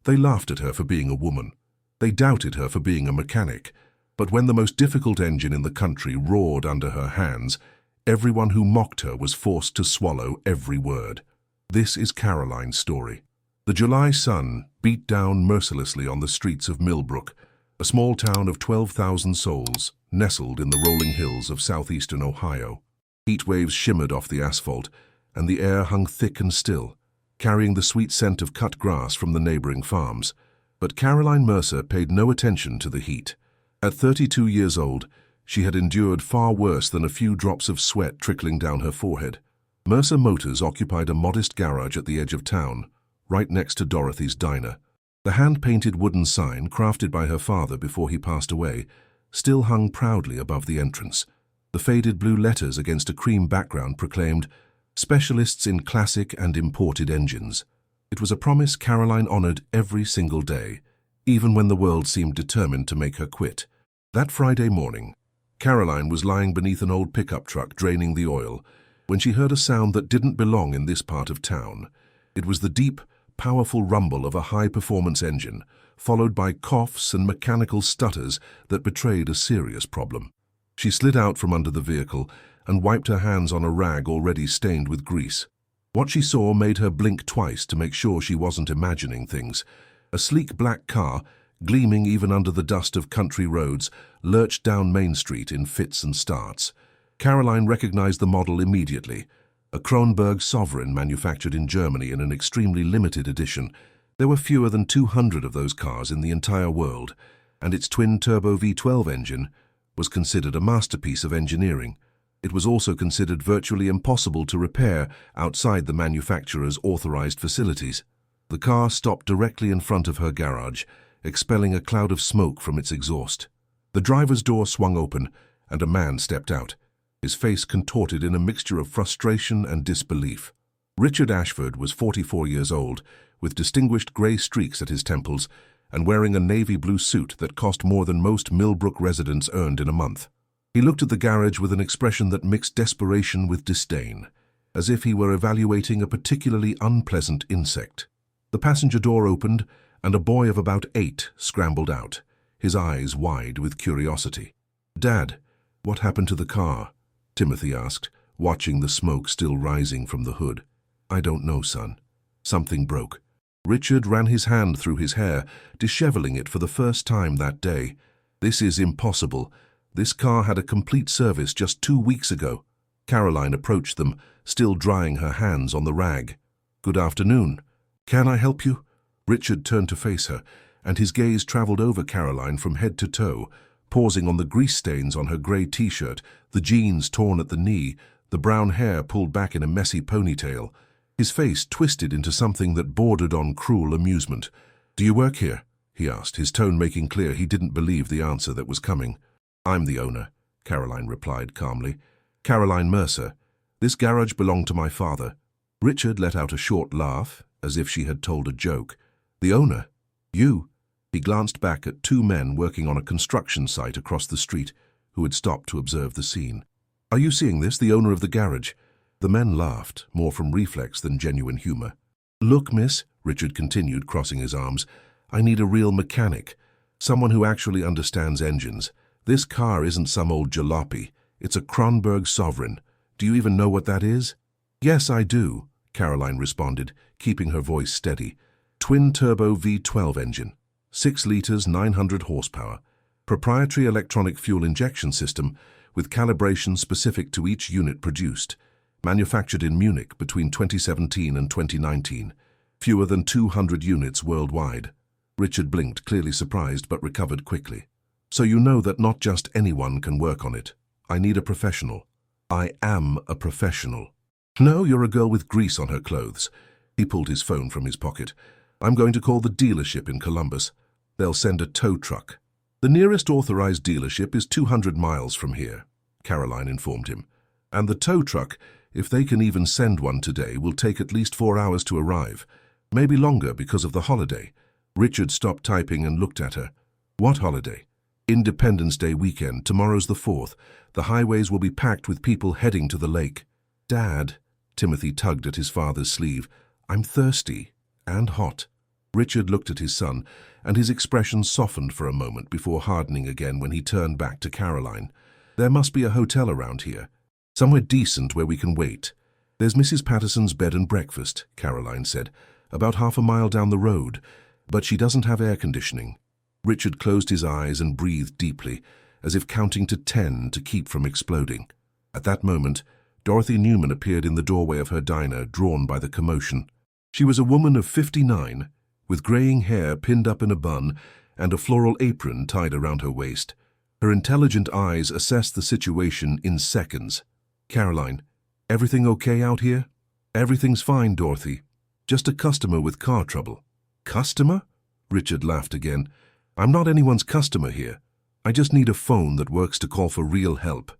They laughed at her for being a woman. They doubted her for being a mechanic. But when the most difficult engine in the country roared under her hands, everyone who mocked her was forced to swallow every word. This is Caroline's story. The July sun beat down mercilessly on the streets of Millbrook, a small town of 12,000 souls nestled in the rolling hills of southeastern Ohio. Heat waves shimmered off the asphalt, and the air hung thick and still, carrying the sweet scent of cut grass from the neighboring farms. But Caroline Mercer paid no attention to the heat. At 32 years old, she had endured far worse than a few drops of sweat trickling down her forehead. Mercer Motors occupied a modest garage at the edge of town, right next to Dorothy's Diner. The hand-painted wooden sign, crafted by her father before he passed away, still hung proudly above the entrance. The faded blue letters against a cream background proclaimed, "Specialists in classic and imported engines." It was a promise Caroline honored every single day, even when the world seemed determined to make her quit. That Friday morning, Caroline was lying beneath an old pickup truck draining the oil when she heard a sound that didn't belong in this part of town. It was the deep, powerful rumble of a high-performance engine, followed by coughs and mechanical stutters that betrayed a serious problem. She slid out from under the vehicle and wiped her hands on a rag already stained with grease. What she saw made her blink twice to make sure she wasn't imagining things. A sleek black car, gleaming even under the dust of country roads, lurched down Main Street in fits and starts. Caroline recognized the model immediately. A Kronberg Sovereign manufactured in Germany in an extremely limited edition. There were fewer than 200 of those cars in the entire world, and its twin-turbo V12 engine was considered a masterpiece of engineering. It was also considered virtually impossible to repair outside the manufacturer's authorized facilities. The car stopped directly in front of her garage, expelling a cloud of smoke from its exhaust. The driver's door swung open, and a man stepped out, his face contorted in a mixture of frustration and disbelief. Richard Ashford was 44 years old, with distinguished gray streaks at his temples, and wearing a navy blue suit that cost more than most Millbrook residents earned in a month. He looked at the garage with an expression that mixed desperation with disdain, as if he were evaluating a particularly unpleasant insect. The passenger door opened, and a boy of about 8 scrambled out, his eyes wide with curiosity. "Dad, what happened to the car?" Timothy asked, watching the smoke still rising from the hood. "I don't know, son. Something broke." Richard ran his hand through his hair, disheveling it for the first time that day. "This is impossible. This car had a complete service just 2 weeks ago." Caroline approached them, still drying her hands on the rag. "Good afternoon. Can I help you?" Richard turned to face her, and his gaze traveled over Caroline from head to toe, pausing on the grease stains on her gray t-shirt, the jeans torn at the knee, the brown hair pulled back in a messy ponytail. His face twisted into something that bordered on cruel amusement. "Do you work here?" he asked, his tone making clear he didn't believe the answer that was coming. "I'm the owner," Caroline replied calmly. "Caroline Mercer. This garage belonged to my father." Richard let out a short laugh, as if she had told a joke. "The owner? You?" He glanced back at 2 men working on a construction site across the street, who had stopped to observe the scene. "Are you seeing this, the owner of the garage?" The men laughed, more from reflex than genuine humor. "Look, miss," Richard continued, crossing his arms, "I need a real mechanic, someone who actually understands engines. This car isn't some old jalopy. It's a Kronberg Sovereign. Do you even know what that is?" "Yes, I do," Caroline responded, keeping her voice steady. "Twin-turbo V12 engine. 6 liters, 900 horsepower. Proprietary electronic fuel injection system with calibration specific to each unit produced. Manufactured in Munich between 2017 and 2019. Fewer than 200 units worldwide." Richard blinked, clearly surprised, but recovered quickly. "So you know that not just anyone can work on it. I need a professional." "I am a professional." "No, you're a girl with grease on her clothes." He pulled his phone from his pocket. "I'm going to call the dealership in Columbus. They'll send a tow truck." "The nearest authorized dealership is 200 miles from here," Caroline informed him. "And the tow truck, if they can even send one today, will take at least 4 hours to arrive. Maybe longer because of the holiday." Richard stopped typing and looked at her. "What holiday?" "Independence Day weekend. Tomorrow's the 4th. The highways will be packed with people heading to the lake." "Dad," Timothy tugged at his father's sleeve, "I'm thirsty and hot." Richard looked at his son, and his expression softened for a moment before hardening again when he turned back to Caroline. "There must be a hotel around here. Somewhere decent where we can wait. There's Mrs. Patterson's bed and breakfast," Caroline said, "about half a mile down the road, but she doesn't have air conditioning." Richard closed his eyes and breathed deeply, as if counting to 10 to keep from exploding. At that moment, Dorothy Newman appeared in the doorway of her diner, drawn by the commotion. She was a woman of 59, with graying hair pinned up in a bun and a floral apron tied around her waist. Her intelligent eyes assessed the situation in seconds. "Caroline, everything okay out here?" "Everything's fine, Dorothy. Just a customer with car trouble." "Customer?" Richard laughed again. "I'm not anyone's customer here. I just need a phone that works to call for real help."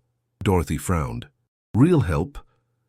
Dorothy frowned. "Real help?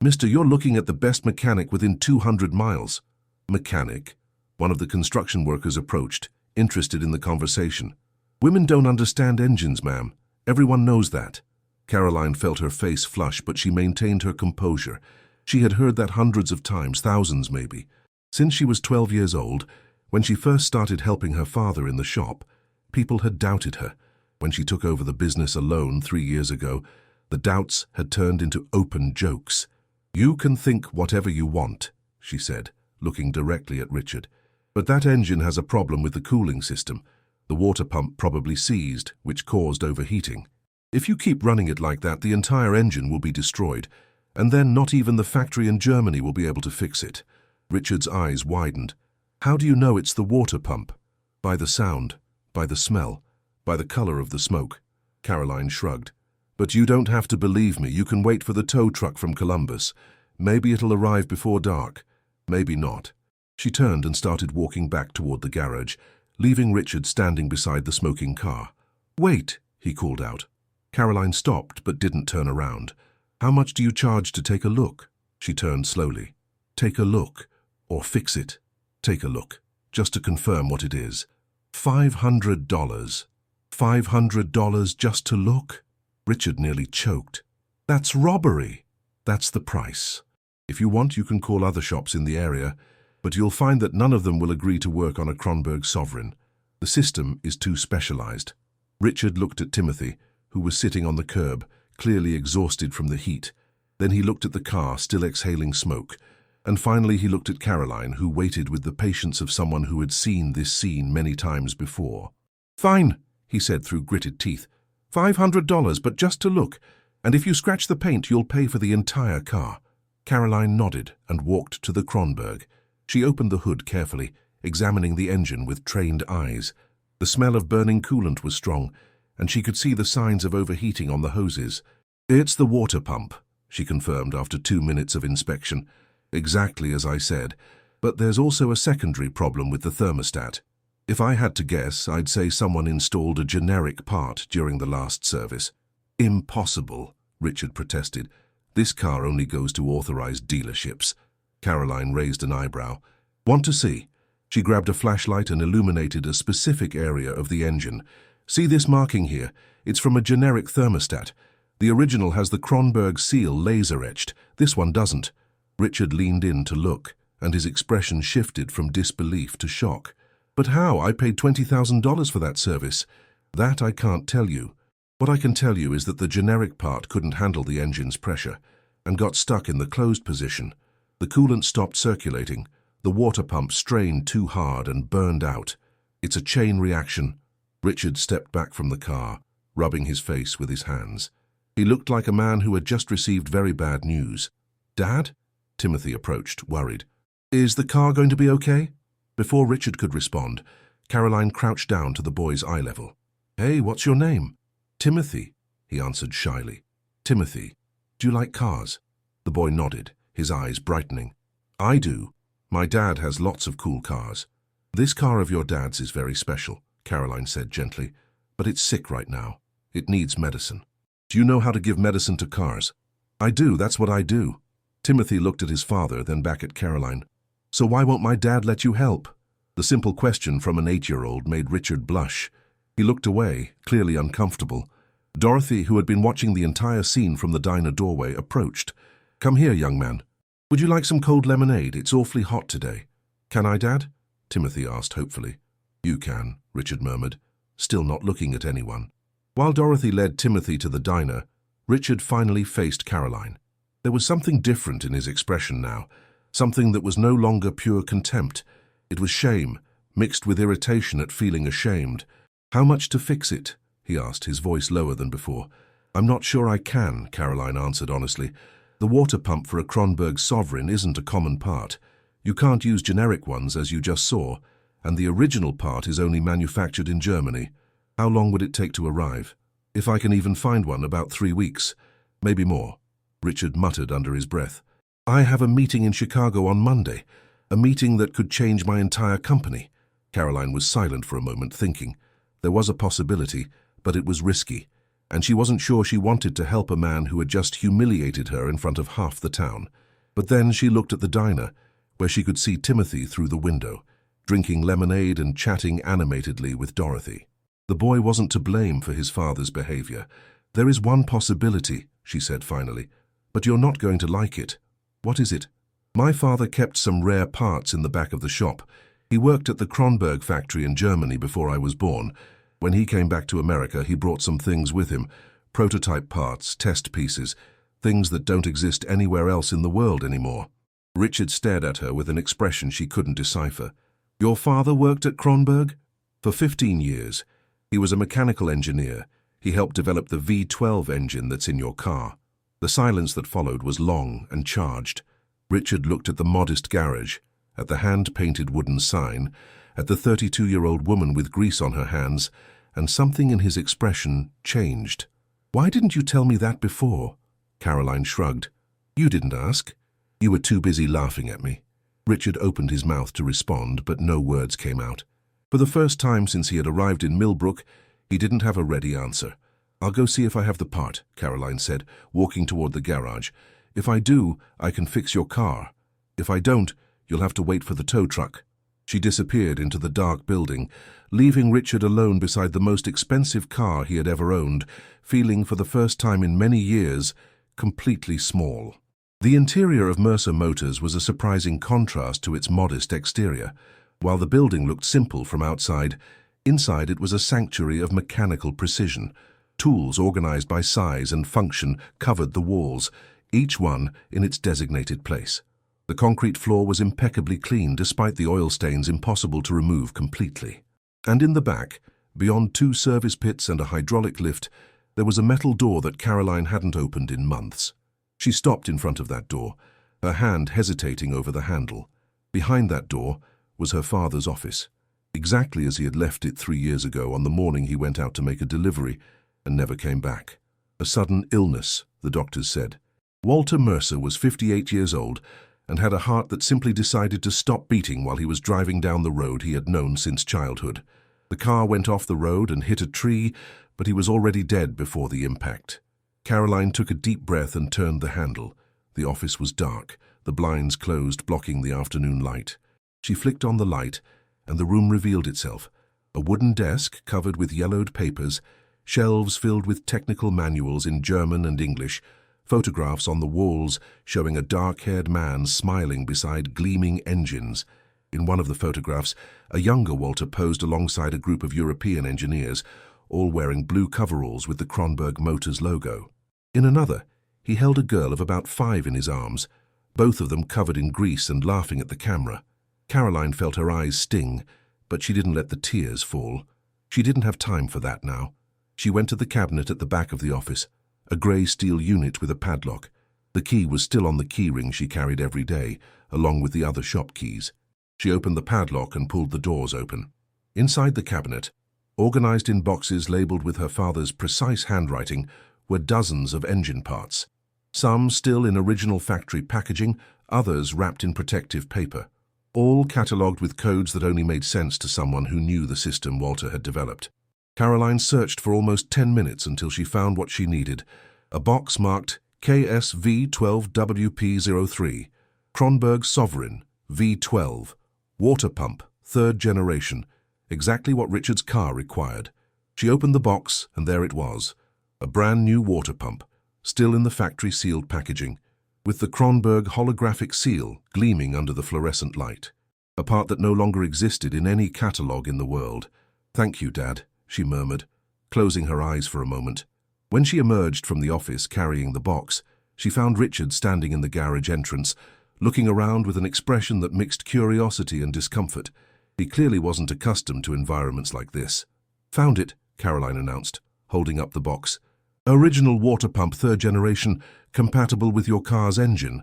Mister, you're looking at the best mechanic within 200 miles. "Mechanic?" One of the construction workers approached, interested in the conversation. "Women don't understand engines, ma'am. Everyone knows that." Caroline felt her face flush, but she maintained her composure. She had heard that hundreds of times, thousands maybe. Since she was 12 years old, when she first started helping her father in the shop, people had doubted her. When she took over the business alone 3 years ago, the doubts had turned into open jokes. "You can think whatever you want," she said, looking directly at Richard. "But that engine has a problem with the cooling system. The water pump probably seized, which caused overheating. If you keep running it like that, the entire engine will be destroyed, and then not even the factory in Germany will be able to fix it." Richard's eyes widened. "How do you know it's the water pump?" "By the sound, by the smell, by the color of the smoke." Caroline shrugged. "But you don't have to believe me. You can wait for the tow truck from Columbus. Maybe it'll arrive before dark. Maybe not." She turned and started walking back toward the garage, leaving Richard standing beside the smoking car. "Wait," he called out. Caroline stopped but didn't turn around. "How much do you charge to take a look?" She turned slowly. "Take a look, or fix it. Take a look, just to confirm what it is." $500. $500 just to look? Richard nearly choked. "That's robbery." "That's the price. If you want, you can call other shops in the area, but you'll find that none of them will agree to work on a Kronberg Sovereign. The system is too specialized." Richard looked at Timothy, who was sitting on the curb, clearly exhausted from the heat. Then he looked at the car, still exhaling smoke. And finally he looked at Caroline, who waited with the patience of someone who had seen this scene many times before. "Fine," he said through gritted teeth. $500, but just to look. And if you scratch the paint, you'll pay for the entire car." Caroline nodded and walked to the Kronberg. She opened the hood carefully, examining the engine with trained eyes. The smell of burning coolant was strong, and she could see the signs of overheating on the hoses. "It's the water pump," she confirmed after 2 minutes of inspection. "Exactly as I said. But there's also a secondary problem with the thermostat. If I had to guess, I'd say someone installed a generic part during the last service." "Impossible," Richard protested. "This car only goes to authorized dealerships." Caroline raised an eyebrow. "Want to see?" She grabbed a flashlight and illuminated a specific area of the engine. "See this marking here? It's from a generic thermostat. The original has the Kronberg seal laser-etched. This one doesn't." Richard leaned in to look, and his expression shifted from disbelief to shock. "But how? I paid $20,000 for that service." "That I can't tell you. What I can tell you is that the generic part couldn't handle the engine's pressure and got stuck in the closed position. The coolant stopped circulating. The water pump strained too hard and burned out. It's a chain reaction." Richard stepped back from the car, rubbing his face with his hands. He looked like a man who had just received very bad news. "Dad?" Timothy approached, worried. "Is the car going to be okay?" Before Richard could respond, Caroline crouched down to the boy's eye level. "Hey, what's your name?" "Timothy," he answered shyly. "Timothy, do you like cars?" The boy nodded, his eyes brightening. "I do. My dad has lots of cool cars." "This car of your dad's is very special," Caroline said gently, "but it's sick right now. It needs medicine." "Do you know how to give medicine to cars?" "I do, that's what I do." Timothy looked at his father, then back at Caroline. "So why won't my dad let you help?" The simple question from an 8-year-old made Richard blush. He looked away, clearly uncomfortable. Dorothy, who had been watching the entire scene from the diner doorway, approached. "Come here, young man. Would you like some cold lemonade? It's awfully hot today." "Can I, Dad?" Timothy asked hopefully. You can, Richard murmured, still not looking at anyone. While Dorothy led Timothy to the diner, Richard finally faced Caroline. There was something different in his expression now, something that was no longer pure contempt. It was shame, mixed with irritation at feeling ashamed. How much to fix it? He asked, his voice lower than before. I'm not sure I can, Caroline answered honestly. The water pump for a Kronberg Sovereign isn't a common part. You can't use generic ones, as you just saw, and the original part is only manufactured in Germany. How long would it take to arrive? If I can even find one, about 3 weeks. Maybe more, Richard muttered under his breath. I have a meeting in Chicago on Monday, a meeting that could change my entire company. Caroline was silent for a moment, thinking. There was a possibility, but it was risky, and she wasn't sure she wanted to help a man who had just humiliated her in front of half the town. But then she looked at the diner, where she could see Timothy through the window, drinking lemonade and chatting animatedly with Dorothy. The boy wasn't to blame for his father's behavior. There is one possibility, she said finally, but you're not going to like it. What is it? My father kept some rare parts in the back of the shop. He worked at the Kronberg factory in Germany before I was born. When he came back to America, he brought some things with him, prototype parts, test pieces, things that don't exist anywhere else in the world anymore. Richard stared at her with an expression she couldn't decipher. Your father worked at Kronberg? For 15 years. He was a mechanical engineer. He helped develop the V12 engine that's in your car. The silence that followed was long and charged. Richard looked at the modest garage, at the hand-painted wooden sign, at the 32-year-old woman with grease on her hands, and something in his expression changed. Why didn't you tell me that before? Caroline shrugged. You didn't ask. You were too busy laughing at me. Richard opened his mouth to respond, but no words came out. For the first time since he had arrived in Millbrook, he didn't have a ready answer. I'll go see if I have the part, Caroline said, walking toward the garage. If I do, I can fix your car. If I don't, you'll have to wait for the tow truck. She disappeared into the dark building, leaving Richard alone beside the most expensive car he had ever owned, feeling for the first time in many years completely small. The interior of Mercer Motors was a surprising contrast to its modest exterior. While the building looked simple from outside, inside it was a sanctuary of mechanical precision. Tools organized by size and function covered the walls, each one in its designated place. The concrete floor was impeccably clean despite the oil stains impossible to remove completely. And in the back, beyond 2 service pits and a hydraulic lift, there was a metal door that Caroline hadn't opened in months. She stopped in front of that door, her hand hesitating over the handle. Behind that door was her father's office, exactly as he had left it 3 years ago on the morning he went out to make a delivery and never came back. A sudden illness, the doctors said. Walter Mercer was 58 years old and had a heart that simply decided to stop beating while he was driving down the road he had known since childhood. The car went off the road and hit a tree, but he was already dead before the impact. Caroline took a deep breath and turned the handle. The office was dark, the blinds closed, blocking the afternoon light. She flicked on the light, and the room revealed itself. A wooden desk covered with yellowed papers, shelves filled with technical manuals in German and English, photographs on the walls showing a dark-haired man smiling beside gleaming engines. In one of the photographs, a younger Walter posed alongside a group of European engineers, all wearing blue coveralls with the Kronberg Motors logo. In another, he held a girl of about 5 in his arms, both of them covered in grease and laughing at the camera. Caroline felt her eyes sting, but she didn't let the tears fall. She didn't have time for that now. She went to the cabinet at the back of the office, a grey steel unit with a padlock. The key was still on the keyring she carried every day, along with the other shop keys. She opened the padlock and pulled the doors open. Inside the cabinet, organized in boxes labeled with her father's precise handwriting, were dozens of engine parts. Some still in original factory packaging, others wrapped in protective paper. All catalogued with codes that only made sense to someone who knew the system Walter had developed. Caroline searched for almost 10 minutes until she found what she needed, a box marked KSV12WP03, Kronberg Sovereign, V12, water pump, 3rd generation, exactly what Richard's car required. She opened the box, and there it was, a brand new water pump, still in the factory sealed packaging, with the Kronberg holographic seal gleaming under the fluorescent light. a part that no longer existed in any catalogue in the world. "Thank you, Dad," she murmured, closing her eyes for a moment. When she emerged from the office carrying the box, she found Richard standing in the garage entrance, looking around with an expression that mixed curiosity and discomfort. He clearly wasn't accustomed to environments like this. "Found it," Caroline announced, holding up the box. "Original water pump, 3rd generation, compatible with your car's engine."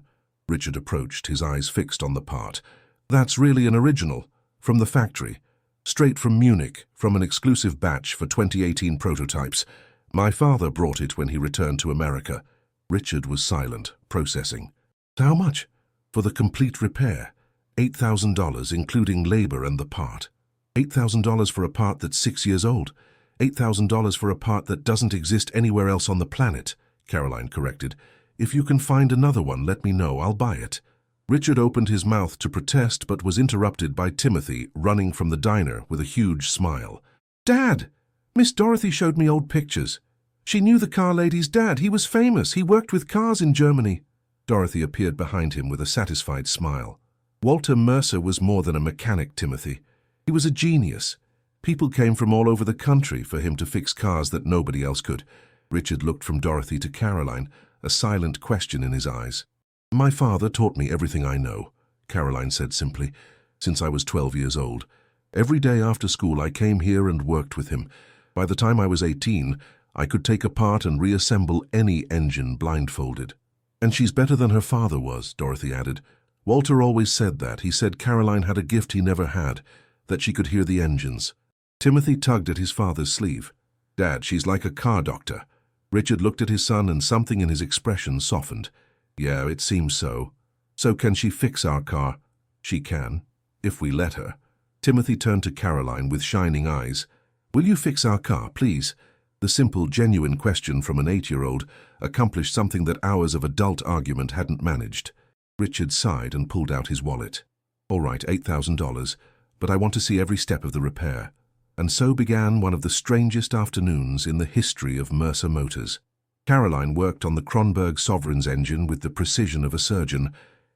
Richard approached, his eyes fixed on the part. "That's really an original, from the factory. Straight from Munich, from an exclusive batch for 2018 prototypes. My father brought it when he returned to America." Richard was silent, processing. "How much?" "For the complete repair. $8,000, including labor and the part." $8,000 for a part that's 6 years old. $8,000 for a part that doesn't exist anywhere else on the planet," Caroline corrected. "If you can find another one, let me know. I'll buy it." Richard opened his mouth to protest but was interrupted by Timothy running from the diner with a huge smile. "Dad! Miss Dorothy showed me old pictures. She knew the car lady's dad. He was famous. He worked with cars in Germany." Dorothy appeared behind him with a satisfied smile. "Walter Mercer was more than a mechanic, Timothy. He was a genius. People came from all over the country for him to fix cars that nobody else could." Richard looked from Dorothy to Caroline, a silent question in his eyes. "My father taught me everything I know," Caroline said simply, "since I was 12 years old. Every day after school I came here and worked with him. By the time I was 18, I could take apart and reassemble any engine blindfolded." "And she's better than her father was," Dorothy added. "Walter always said that. He said Caroline had a gift he never had, that she could hear the engines." Timothy tugged at his father's sleeve. "Dad, she's like a car doctor." Richard looked at his son and something in his expression softened. "Yeah, it seems so. So can she fix our car?" "She can, if we let her." Timothy turned to Caroline with shining eyes. "Will you fix our car, please?" The simple, genuine question from an 8-year-old accomplished something that hours of adult argument hadn't managed. Richard sighed and pulled out his wallet. "All right, $8,000, but I want to see every step of the repair." And so began one of the strangest afternoons in the history of Mercer Motors. Caroline worked on the Kronberg Sovereign's engine with the precision of a surgeon,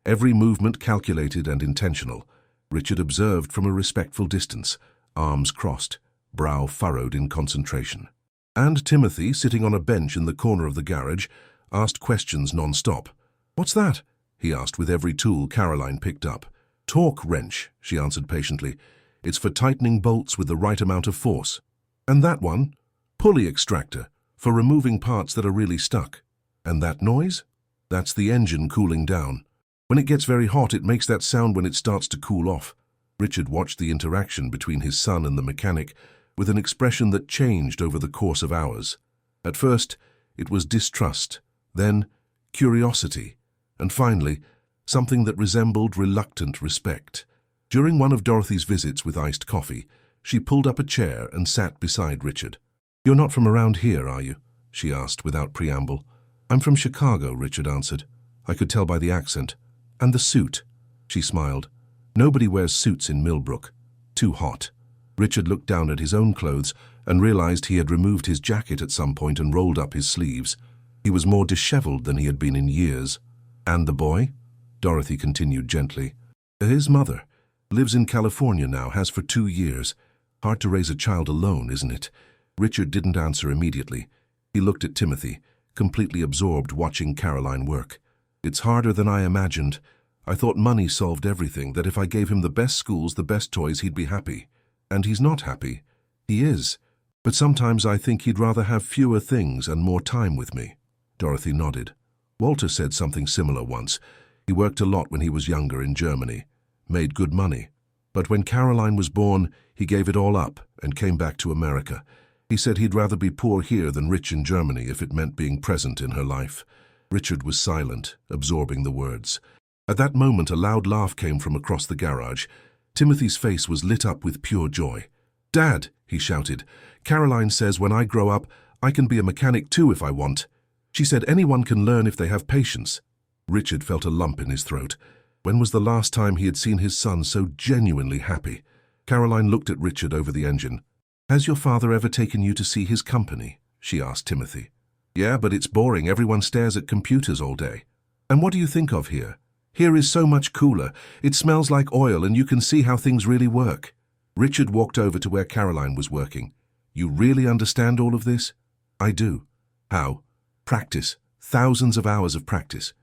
every movement calculated and intentional. Richard observed from a respectful distance, arms crossed, brow furrowed in concentration. And Timothy, sitting on a bench in the corner of the garage, asked questions non-stop. "What's that?" he asked with every tool Caroline picked up. "Torque wrench," she answered patiently. "It's for tightening bolts with the right amount of force." "And that one?" "Pulley extractor, for removing parts that are really stuck." "And that noise?" "That's the engine cooling down. When it gets very hot, it makes that sound when it starts to cool off." Richard watched the interaction between his son and the mechanic with an expression that changed over the course of hours. At first, it was distrust, then curiosity, and finally, something that resembled reluctant respect. During one of Dorothy's visits with iced coffee, she pulled up a chair and sat beside Richard. "You're not from around here, are you?" she asked without preamble. "I'm from Chicago," Richard answered. I could tell by the accent. "And the suit." She smiled. "Nobody wears suits in Millbrook. Too hot." Richard looked down at his own clothes and realized he had removed his jacket at some point and rolled up his sleeves. He was more disheveled than he had been in years. "And the boy?" Dorothy continued gently. "His mother. Lives in California now, has for 2 years. Hard to raise a child alone, isn't it?" Richard didn't answer immediately. He looked at Timothy, completely absorbed watching Caroline work. "It's harder than I imagined. I thought money solved everything, that if I gave him the best schools, the best toys, he'd be happy. And he's not happy. He is. But sometimes I think he'd rather have fewer things and more time with me." Dorothy nodded. "Walter said something similar once. He worked a lot when he was younger in Germany. Made good money. But when Caroline was born, he gave it all up and came back to America. He said he'd rather be poor here than rich in Germany if it meant being present in her life." Richard was silent, absorbing the words. At that moment, a loud laugh came from across the garage. Timothy's face was lit up with pure joy. "Dad," he shouted, "Caroline says when I grow up, I can be a mechanic too if I want. She said anyone can learn if they have patience." Richard felt a lump in his throat. When was the last time he had seen his son so genuinely happy? Caroline looked at Richard over the engine. "Has your father ever taken you to see his company?" she asked Timothy. "Yeah, but it's boring. Everyone stares at computers all day." "And what do you think of here?" Here is so much cooler. It smells like oil and you can see how things really work. Richard walked over to where Caroline was working. You really understand all of this? I do. How? Practice. Thousands of hours of practice.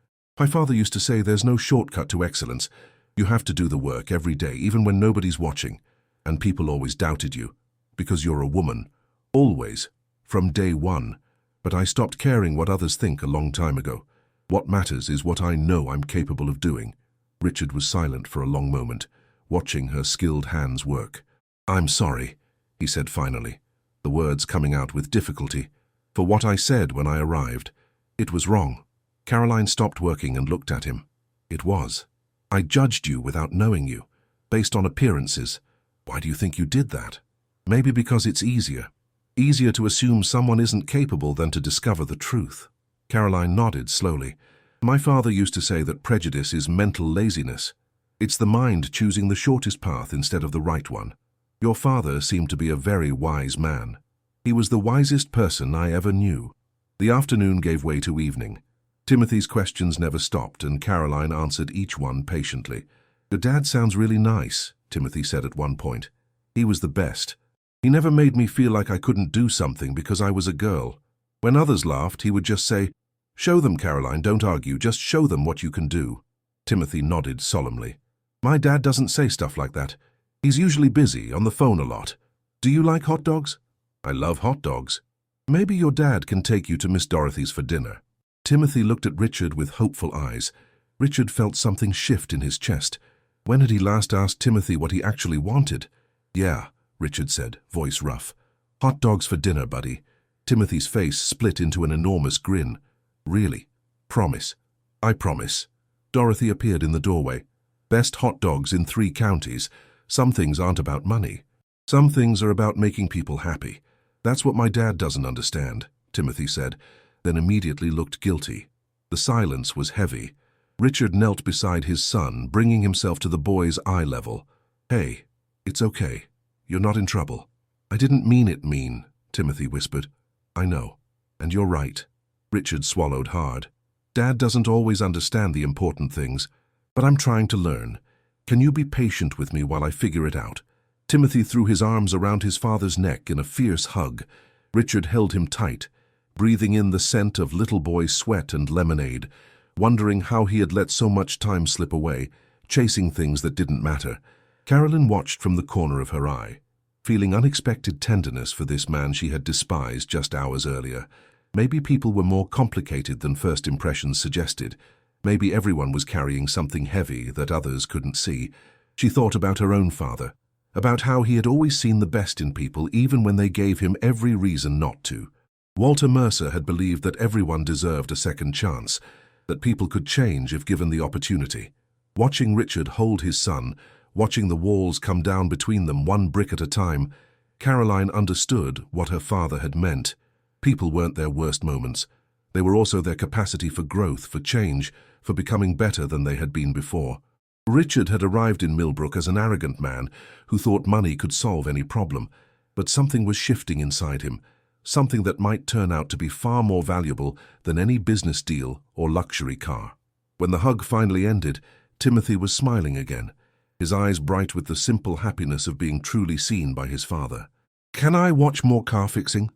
My father used to say there's no shortcut to excellence. You have to do the work every day, even when nobody's watching. And people always doubted you. Because you're a woman. Always. From day one. But I stopped caring what others think a long time ago. What matters is what I know I'm capable of doing. Richard was silent for a long moment, watching her skilled hands work. I'm sorry, he said finally, the words coming out with difficulty, for what I said when I arrived. It was wrong. Caroline stopped working and looked at him. It was. I judged you without knowing you, based on appearances. Why do you think you did that? Maybe because it's easier. Easier to assume someone isn't capable than to discover the truth. Caroline nodded slowly. My father used to say that prejudice is mental laziness. It's the mind choosing the shortest path instead of the right one. Your father seemed to be a very wise man. He was the wisest person I ever knew. The afternoon gave way to evening. Timothy's questions never stopped, and Caroline answered each one patiently. Your dad sounds really nice, Timothy said at one point. He was the best. He never made me feel like I couldn't do something because I was a girl. When others laughed, he would just say, "Show them, Caroline, don't argue, just show them what you can do." Timothy nodded solemnly. My dad doesn't say stuff like that. He's usually busy, on the phone a lot. Do you like hot dogs? I love hot dogs. Maybe your dad can take you to Miss Dorothy's for dinner. Timothy looked at Richard with hopeful eyes. Richard felt something shift in his chest. When had he last asked Timothy what he actually wanted? Yeah, Richard said, voice rough. Hot dogs for dinner, buddy. Timothy's face split into an enormous grin. Really? Promise. I promise. Dorothy appeared in the doorway. Best hot dogs in 3 counties. Some things aren't about money. Some things are about making people happy. That's what my dad doesn't understand, Timothy said, then immediately looked guilty. The silence was heavy. Richard knelt beside his son, bringing himself to the boy's eye level. Hey, it's okay. You're not in trouble. I didn't mean it mean, Timothy whispered. I know. And you're right. Richard swallowed hard. Dad doesn't always understand the important things, but I'm trying to learn. Can you be patient with me while I figure it out? Timothy threw his arms around his father's neck in a fierce hug. Richard held him tight, breathing in the scent of little boy sweat and lemonade, wondering how he had let so much time slip away, chasing things that didn't matter. Caroline watched from the corner of her eye, feeling unexpected tenderness for this man she had despised just hours earlier. Maybe people were more complicated than first impressions suggested. Maybe everyone was carrying something heavy that others couldn't see. She thought about her own father, about how he had always seen the best in people even when they gave him every reason not to. Walter Mercer had believed that everyone deserved a second chance, that people could change if given the opportunity. Watching Richard hold his son, watching the walls come down between them one brick at a time, Caroline understood what her father had meant. People weren't their worst moments. They were also their capacity for growth, for change, for becoming better than they had been before. Richard had arrived in Millbrook as an arrogant man who thought money could solve any problem, but something was shifting inside him, something that might turn out to be far more valuable than any business deal or luxury car. When the hug finally ended, Timothy was smiling again, his eyes bright with the simple happiness of being truly seen by his father. Can I watch more car fixing?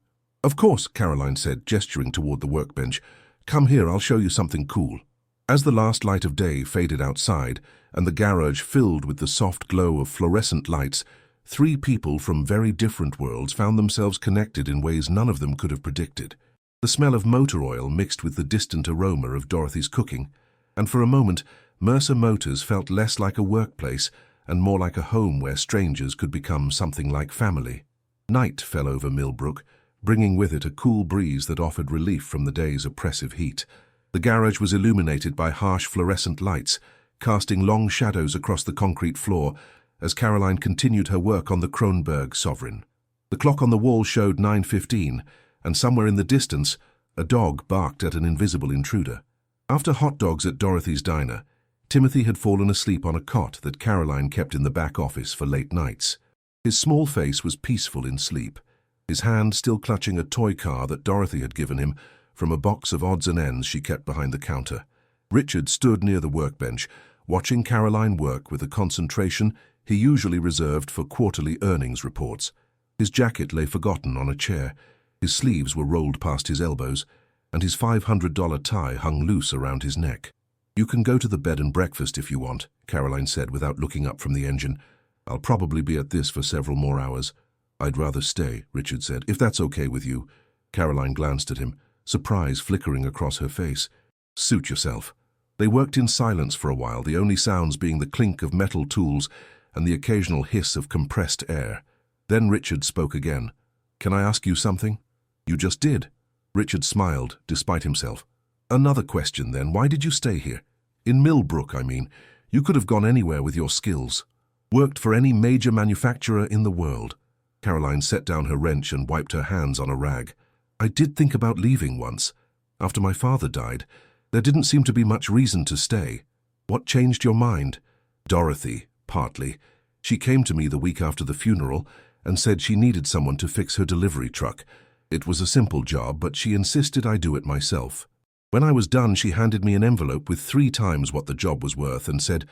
Of course, Caroline said, gesturing toward the workbench. Come here, I'll show you something cool. As the last light of day faded outside and the garage filled with the soft glow of fluorescent lights, 3 people from very different worlds found themselves connected in ways none of them could have predicted. The smell of motor oil mixed with the distant aroma of Dorothy's cooking, and for a moment, Mercer Motors felt less like a workplace and more like a home where strangers could become something like family. Night fell over Millbrook, bringing with it a cool breeze that offered relief from the day's oppressive heat. The garage was illuminated by harsh fluorescent lights, casting long shadows across the concrete floor as Caroline continued her work on the Kronberg Sovereign. The clock on the wall showed 9:15, and somewhere in the distance, a dog barked at an invisible intruder. After hot dogs at Dorothy's diner, Timothy had fallen asleep on a cot that Caroline kept in the back office for late nights. His small face was peaceful in sleep, his hand still clutching a toy car that Dorothy had given him from a box of odds and ends she kept behind the counter. Richard stood near the workbench, watching Caroline work with a concentration he usually reserved for quarterly earnings reports. His jacket lay forgotten on a chair, his sleeves were rolled past his elbows, and his $500 tie hung loose around his neck. "You can go to the bed and breakfast if you want," Caroline said without looking up from the engine. "I'll probably be at this for several more hours." "I'd rather stay," Richard said, "if that's okay with you." Caroline glanced at him, surprise flickering across her face. "Suit yourself." They worked in silence for a while, the only sounds being the clink of metal tools and the occasional hiss of compressed air. Then Richard spoke again. "Can I ask you something?" "You just did." Richard smiled, despite himself. "Another question then. Why did you stay here? In Millbrook, I mean. You could have gone anywhere with your skills. Worked for any major manufacturer in the world." Caroline set down her wrench and wiped her hands on a rag. "I did think about leaving once. After my father died, there didn't seem to be much reason to stay." "What changed your mind?" "Dorothy, partly. She came to me the week after the funeral and said she needed someone to fix her delivery truck. It was a simple job, but she insisted I do it myself. When I was done, she handed me an envelope with 3 times what the job was worth and said,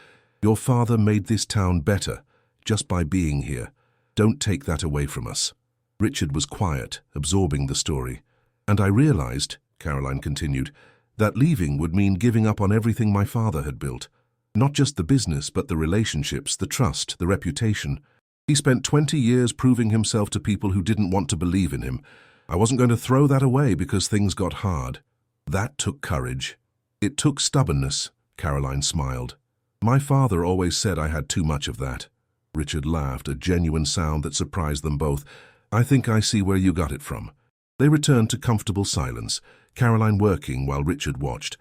'Your father made this town better, just by being here. Don't take that away from us.'" Richard was quiet, absorbing the story. "And I realized," Caroline continued, "that leaving would mean giving up on everything my father had built. Not just the business, but the relationships, the trust, the reputation. He spent 20 years proving himself to people who didn't want to believe in him. I wasn't going to throw that away because things got hard. That took courage. It took stubbornness," Caroline smiled. "My father always said I had too much of that." Richard laughed, a genuine sound that surprised them both. "I think I see where you got it from." They returned to comfortable silence, Caroline working while Richard watched.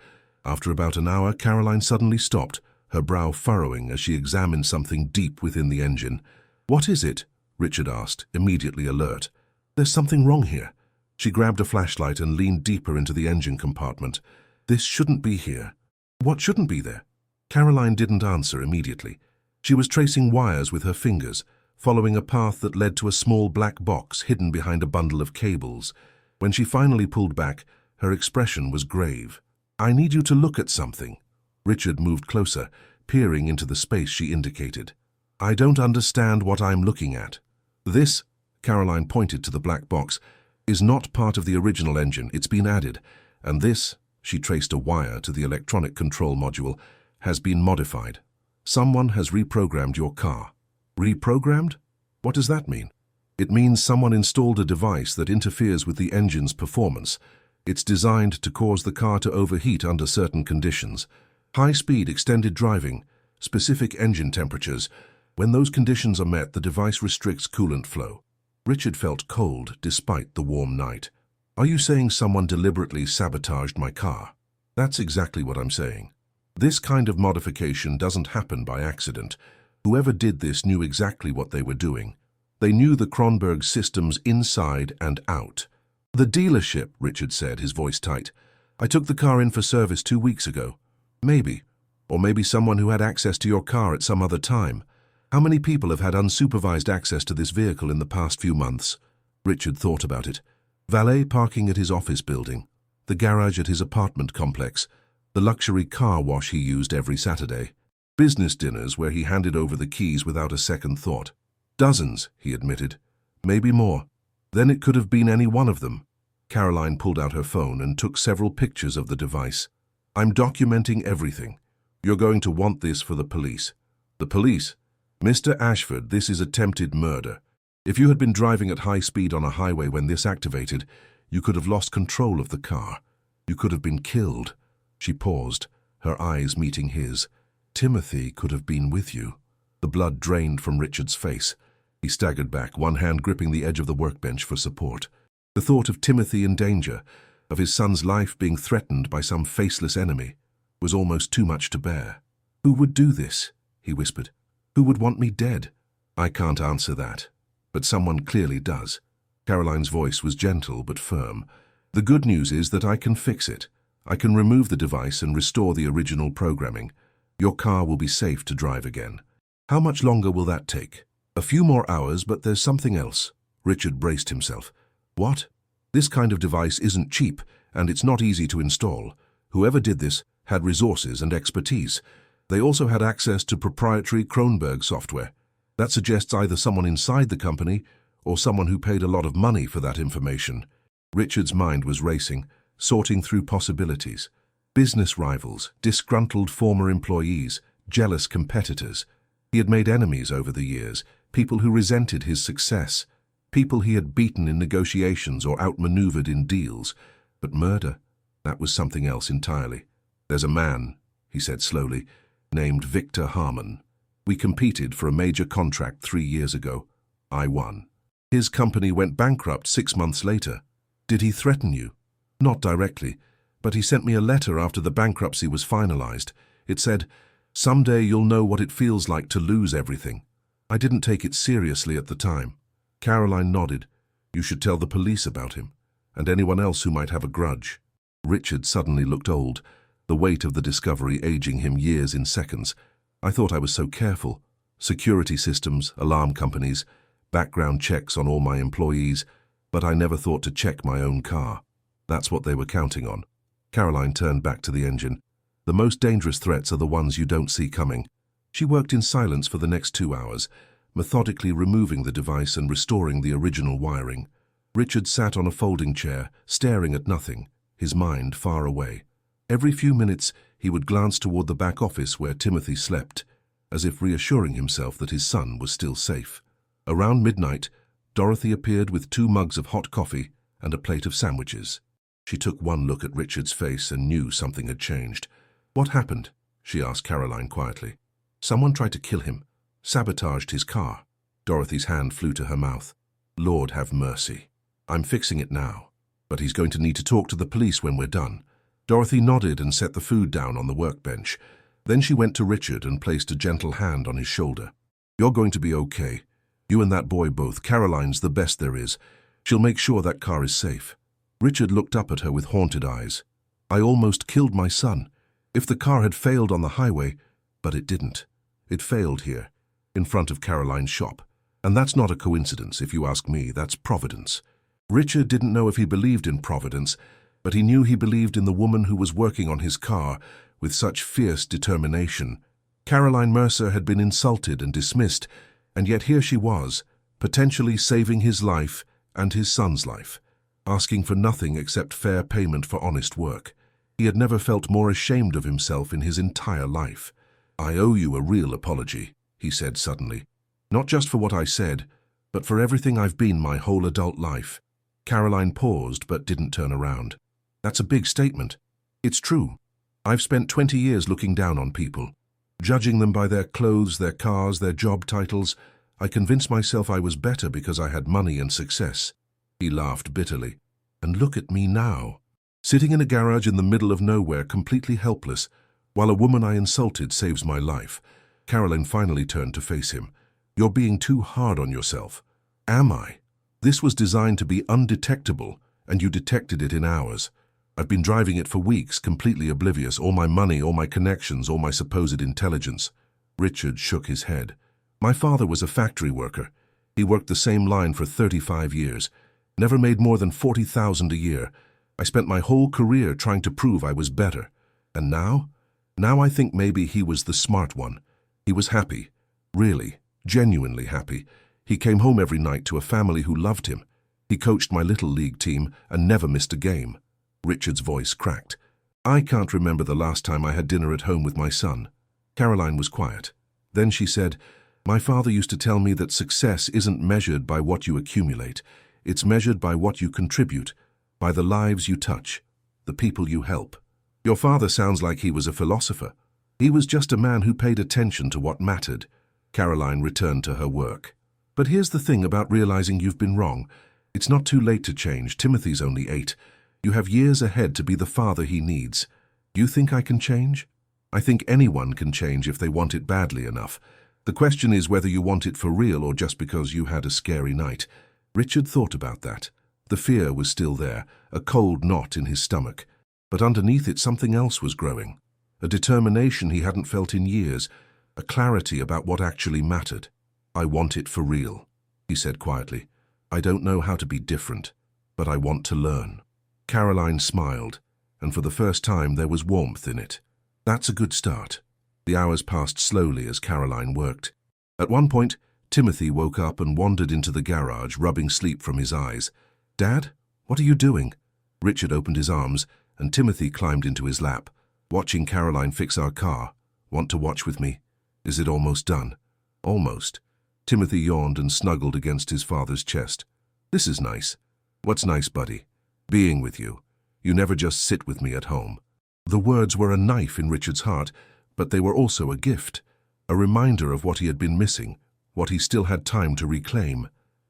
After about an hour, Caroline suddenly stopped, her brow furrowing as she examined something deep within the engine. "What is it?" Richard asked, immediately alert. "There's something wrong here." She grabbed a flashlight and leaned deeper into the engine compartment. "This shouldn't be here." "What shouldn't be there?" Caroline didn't answer immediately. She was tracing wires with her fingers, following a path that led to a small black box hidden behind a bundle of cables. When she finally pulled back, her expression was grave. "I need you to look at something." Richard moved closer, peering into the space she indicated. "I don't understand what I'm looking at." "This," Caroline pointed to the black box, "is not part of the original engine. It's been added. And this," she traced a wire to the electronic control module, "has been modified. Someone has reprogrammed your car." "Reprogrammed? What does that mean?" "It means someone installed a device that interferes with the engine's performance. It's designed to cause the car to overheat under certain conditions. High-speed extended driving, specific engine temperatures. When those conditions are met, the device restricts coolant flow." Richard felt cold despite the warm night. "Are you saying someone deliberately sabotaged my car?" "That's exactly what I'm saying. This kind of modification doesn't happen by accident. Whoever did this knew exactly what they were doing. They knew the Kronberg systems inside and out." "The dealership," Richard said, his voice tight. "I took the car in for service 2 weeks ago." "Maybe. Or maybe someone who had access to your car at some other time. How many people have had unsupervised access to this vehicle in the past few months?" Richard thought about it. Valet parking at his office building, the garage at his apartment complex, the luxury car wash he used every Saturday, business dinners where he handed over the keys without a second thought. "Dozens," he admitted. "Maybe more. Then it could have been any one of them." Caroline pulled out her phone and took several pictures of the device. "I'm documenting everything. You're going to want this for the police." "The police?" "Mr. Ashford, this is attempted murder. If you had been driving at high speed on a highway when this activated, you could have lost control of the car. You could have been killed." She paused, her eyes meeting his. "Timothy could have been with you." The blood drained from Richard's face. He staggered back, one hand gripping the edge of the workbench for support. The thought of Timothy in danger, of his son's life being threatened by some faceless enemy, was almost too much to bear. "Who would do this?" he whispered. "Who would want me dead?" "I can't answer that, but someone clearly does." Caroline's voice was gentle but firm. "The good news is that I can fix it. I can remove the device and restore the original programming. Your car will be safe to drive again." "How much longer will that take?" "A few more hours, but there's something else." Richard braced himself. "What?" "This kind of device isn't cheap, and it's not easy to install. Whoever did this, had resources and expertise. They also had access to proprietary Kronberg software. That suggests either someone inside the company or someone who paid a lot of money for that information. Richard's mind was racing, sorting through possibilities. Business rivals, disgruntled former employees, jealous competitors. He had made enemies over the years, people who resented his success, people he had beaten in negotiations or outmaneuvered in deals. But murder, that was something else entirely. "There's a man," he said slowly, "named Victor Harmon. We competed for a major contract 3 years ago. I won. His company went bankrupt 6 months later. Did he threaten you?" "Not directly, but he sent me a letter after the bankruptcy was finalized. It said, 'Someday you'll know what it feels like to lose everything.' I didn't take it seriously at the time." Caroline nodded. "You should tell the police about him, and anyone else who might have a grudge." Richard suddenly looked old, the weight of the discovery aging him years in seconds. "I thought I was so careful. Security systems, alarm companies, background checks on all my employees, but I never thought to check my own car. That's what they were counting on." Caroline turned back to the engine. "The most dangerous threats are the ones you don't see coming." She worked in silence for the next 2 hours, methodically removing the device and restoring the original wiring. Richard sat on a folding chair, staring at nothing, his mind far away. Every few minutes, he would glance toward the back office where Timothy slept, as if reassuring himself that his son was still safe. Around midnight, Dorothy appeared with 2 mugs of hot coffee and a plate of sandwiches. She took one look at Richard's face and knew something had changed. "What happened?" she asked Caroline quietly. "Someone tried to kill him, sabotaged his car." Dorothy's hand flew to her mouth. "Lord have mercy. I'm fixing it now, but he's going to need to talk to the police when we're done." Dorothy nodded and set the food down on the workbench. Then she went to Richard and placed a gentle hand on his shoulder. "You're going to be okay. You and that boy both. Caroline's the best there is. She'll make sure that car is safe." Richard looked up at her with haunted eyes. "I almost killed my son. If the car had failed on the highway, but it didn't. It failed here, in front of Caroline's shop. And that's not a coincidence, if you ask me. That's Providence." Richard didn't know if he believed in Providence, but he knew he believed in the woman who was working on his car with such fierce determination. Caroline Mercer had been insulted and dismissed, and yet here she was, potentially saving his life and his son's life, asking for nothing except fair payment for honest work. He had never felt more ashamed of himself in his entire life. "I owe you a real apology," he said suddenly. "Not just for what I said, but for everything I've been my whole adult life." Caroline paused but didn't turn around. "That's a big statement." "It's true. I've spent 20 years looking down on people, judging them by their clothes, their cars, their job titles. I convinced myself I was better because I had money and success." He laughed bitterly. "And look at me now, sitting in a garage in the middle of nowhere, completely helpless, while a woman I insulted saves my life." Caroline finally turned to face him. "You're being too hard on yourself." "Am I? This was designed to be undetectable, and you detected it in hours. I've been driving it for weeks, completely oblivious, all my money, all my connections, all my supposed intelligence." Richard shook his head. "My father was a factory worker. He worked the same line for 35 years, never made more than 40,000 a year. I spent my whole career trying to prove I was better. And now? Now I think maybe he was the smart one. He was happy, really, genuinely happy. He came home every night to a family who loved him. He coached my little league team and never missed a game." Richard's voice cracked. "I can't remember the last time I had dinner at home with my son." Caroline was quiet. Then she said, "My father used to tell me that success isn't measured by what you accumulate. It's measured by what you contribute, by the lives you touch, the people you help." "Your father sounds like he was a philosopher." "He was just a man who paid attention to what mattered." Caroline returned to her work. "But here's the thing about realizing you've been wrong. It's not too late to change. Timothy's only 8. You have years ahead to be the father he needs. You think I can change?" "I think anyone can change if they want it badly enough. The question is whether you want it for real or just because you had a scary night." Richard thought about that. The fear was still there, a cold knot in his stomach. But underneath it something else was growing. A determination he hadn't felt in years, a clarity about what actually mattered. "I want it for real," he said quietly. "I don't know how to be different, but I want to learn." Caroline smiled, and for the first time there was warmth in it. That's a good start. The hours passed slowly as Caroline worked. At one point, Timothy woke up and wandered into the garage, rubbing sleep from his eyes. "Dad, what are you doing?" Richard opened his arms, and Timothy climbed into his lap. "Watching Caroline fix our car. Want to watch with me? Is it almost done?" "Almost." Timothy yawned and snuggled against his father's chest. "This is nice." "What's nice, buddy?" "Being with you. You never just sit with me at home." The words were a knife in Richard's heart, but they were also a gift, a reminder of what he had been missing, what he still had time to reclaim.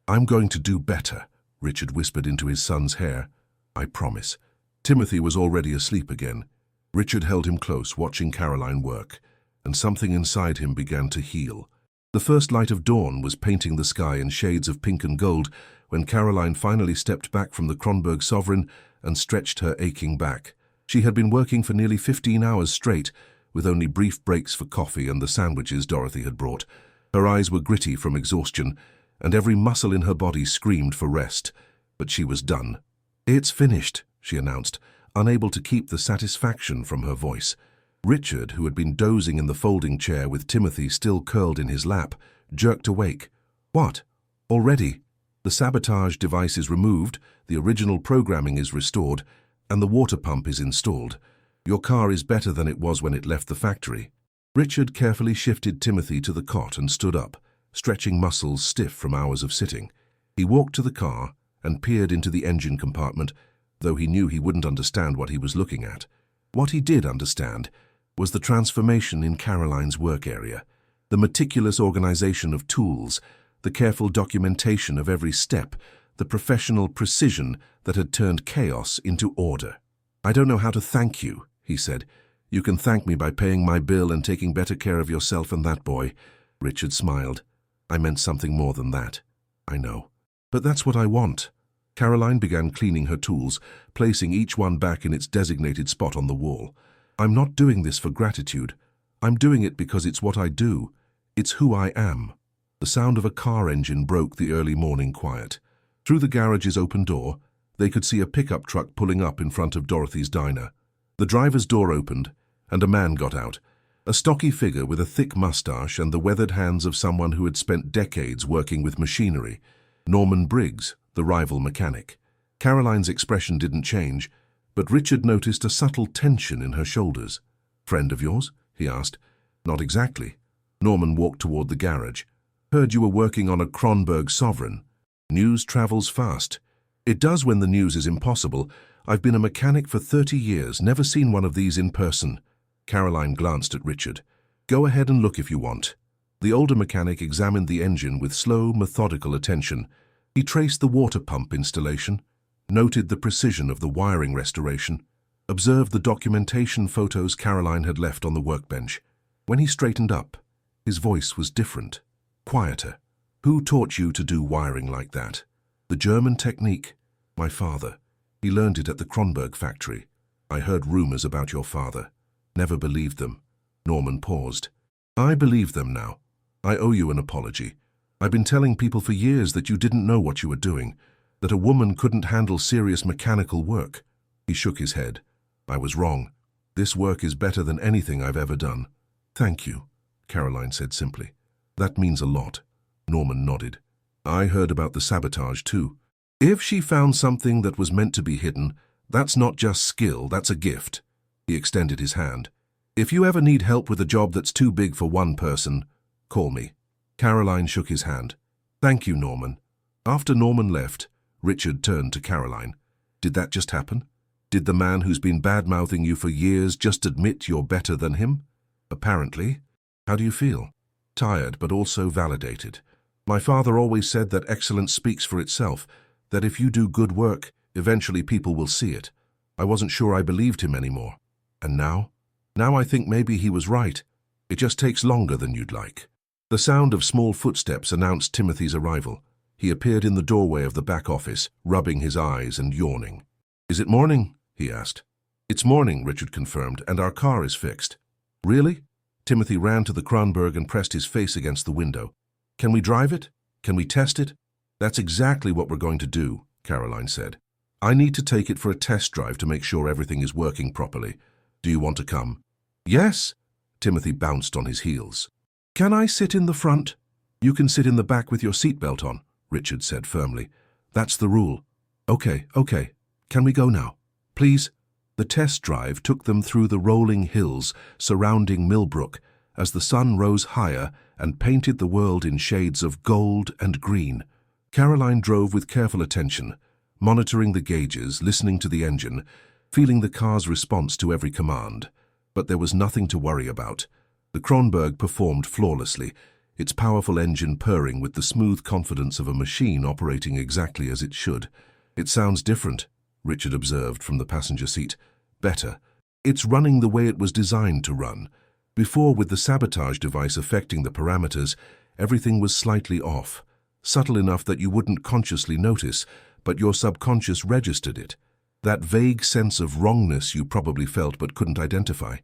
"I'm going to do better," Richard whispered into his son's hair. "I promise." Timothy was already asleep again. Richard held him close, watching Caroline work, and something inside him began to heal. The first light of dawn was painting the sky in shades of pink and gold when Caroline finally stepped back from the Kronberg Sovereign and stretched her aching back. She had been working for nearly 15 hours straight, with only brief breaks for coffee and the sandwiches Dorothy had brought. Her eyes were gritty from exhaustion, and every muscle in her body screamed for rest. But she was done. "It's finished," she announced, unable to keep the satisfaction from her voice. Richard, who had been dozing in the folding chair with Timothy still curled in his lap, jerked awake. "What? Already? The sabotage device is removed, the original programming is restored, and the water pump is installed. Your car is better than it was when it left the factory." Richard carefully shifted Timothy to the cot and stood up, stretching muscles stiff from hours of sitting. He walked to the car and peered into the engine compartment, though he knew he wouldn't understand what he was looking at. What he did understand was the transformation in Caroline's work area, the meticulous organization of tools, the careful documentation of every step, the professional precision that had turned chaos into order. "I don't know how to thank you," he said. "You can thank me by paying my bill and taking better care of yourself and that boy." Richard smiled. "I meant something more than that. I know. But that's what I want." Caroline began cleaning her tools, placing each one back in its designated spot on the wall. "I'm not doing this for gratitude. I'm doing it because it's what I do. It's who I am." The sound of a car engine broke the early morning quiet. Through the garage's open door, they could see a pickup truck pulling up in front of Dorothy's diner. The driver's door opened, and a man got out, a stocky figure with a thick mustache and the weathered hands of someone who had spent decades working with machinery. Norman Briggs, the rival mechanic. Caroline's expression didn't change, but Richard noticed a subtle tension in her shoulders. "Friend of yours?" he asked. "Not exactly." Norman walked toward the garage. "Heard you were working on a Kronberg Sovereign. News travels fast." "It does when the news is impossible. I've been a mechanic for 30 years, never seen one of these in person." Caroline glanced at Richard. "Go ahead and look if you want." The older mechanic examined the engine with slow, methodical attention. He traced the water pump installation, noted the precision of the wiring restoration, observed the documentation photos Caroline had left on the workbench. When he straightened up, his voice was different, quieter. "Who taught you to do wiring like that?" "The German technique. My father. He learned it at the Kronberg factory. I heard rumors about your father. Never believed them." Norman paused. "I believe them now. I owe you an apology. I've been telling people for years that you didn't know what you were doing, that a woman couldn't handle serious mechanical work." He shook his head. "I was wrong. This work is better than anything I've ever done." "Thank you," Caroline said simply. "That means a lot." Norman nodded. "I heard about the sabotage too. If she found something that was meant to be hidden, that's not just skill, that's a gift." He extended his hand. "If you ever need help with a job that's too big for one person, call me." Caroline shook his hand. "Thank you, Norman." After Norman left, Richard turned to Caroline. "Did that just happen? Did the man who's been bad-mouthing you for years just admit you're better than him?" "Apparently." "How do you feel?" "Tired, but also validated. My father always said that excellence speaks for itself, that if you do good work, eventually people will see it. I wasn't sure I believed him anymore. And now? Now I think maybe he was right. It just takes longer than you'd like." The sound of small footsteps announced Timothy's arrival. He appeared in the doorway of the back office, rubbing his eyes and yawning. "Is it morning?" he asked. "It's morning," Richard confirmed, "and our car is fixed." "Really?" Timothy ran to the Kronberg and pressed his face against the window. "Can we drive it? Can we test it?" "That's exactly what we're going to do," Caroline said. "I need to take it for a test drive to make sure everything is working properly. Do you want to come?" Yes, Timothy bounced on his heels. Can I sit in the front? You can sit in the back with your seatbelt on, Richard said firmly. That's the rule. Okay. Can we go now? Please? The test drive took them through the rolling hills surrounding Millbrook as the sun rose higher and painted the world in shades of gold and green. Caroline drove with careful attention, monitoring the gauges, listening to the engine, feeling the car's response to every command. But there was nothing to worry about. The Kronberg performed flawlessly, its powerful engine purring with the smooth confidence of a machine operating exactly as it should. It sounds different, Richard observed from the passenger seat. Better. It's running the way it was designed to run. Before, with the sabotage device affecting the parameters, everything was slightly off. Subtle enough that you wouldn't consciously notice, but your subconscious registered it. That vague sense of wrongness you probably felt but couldn't identify.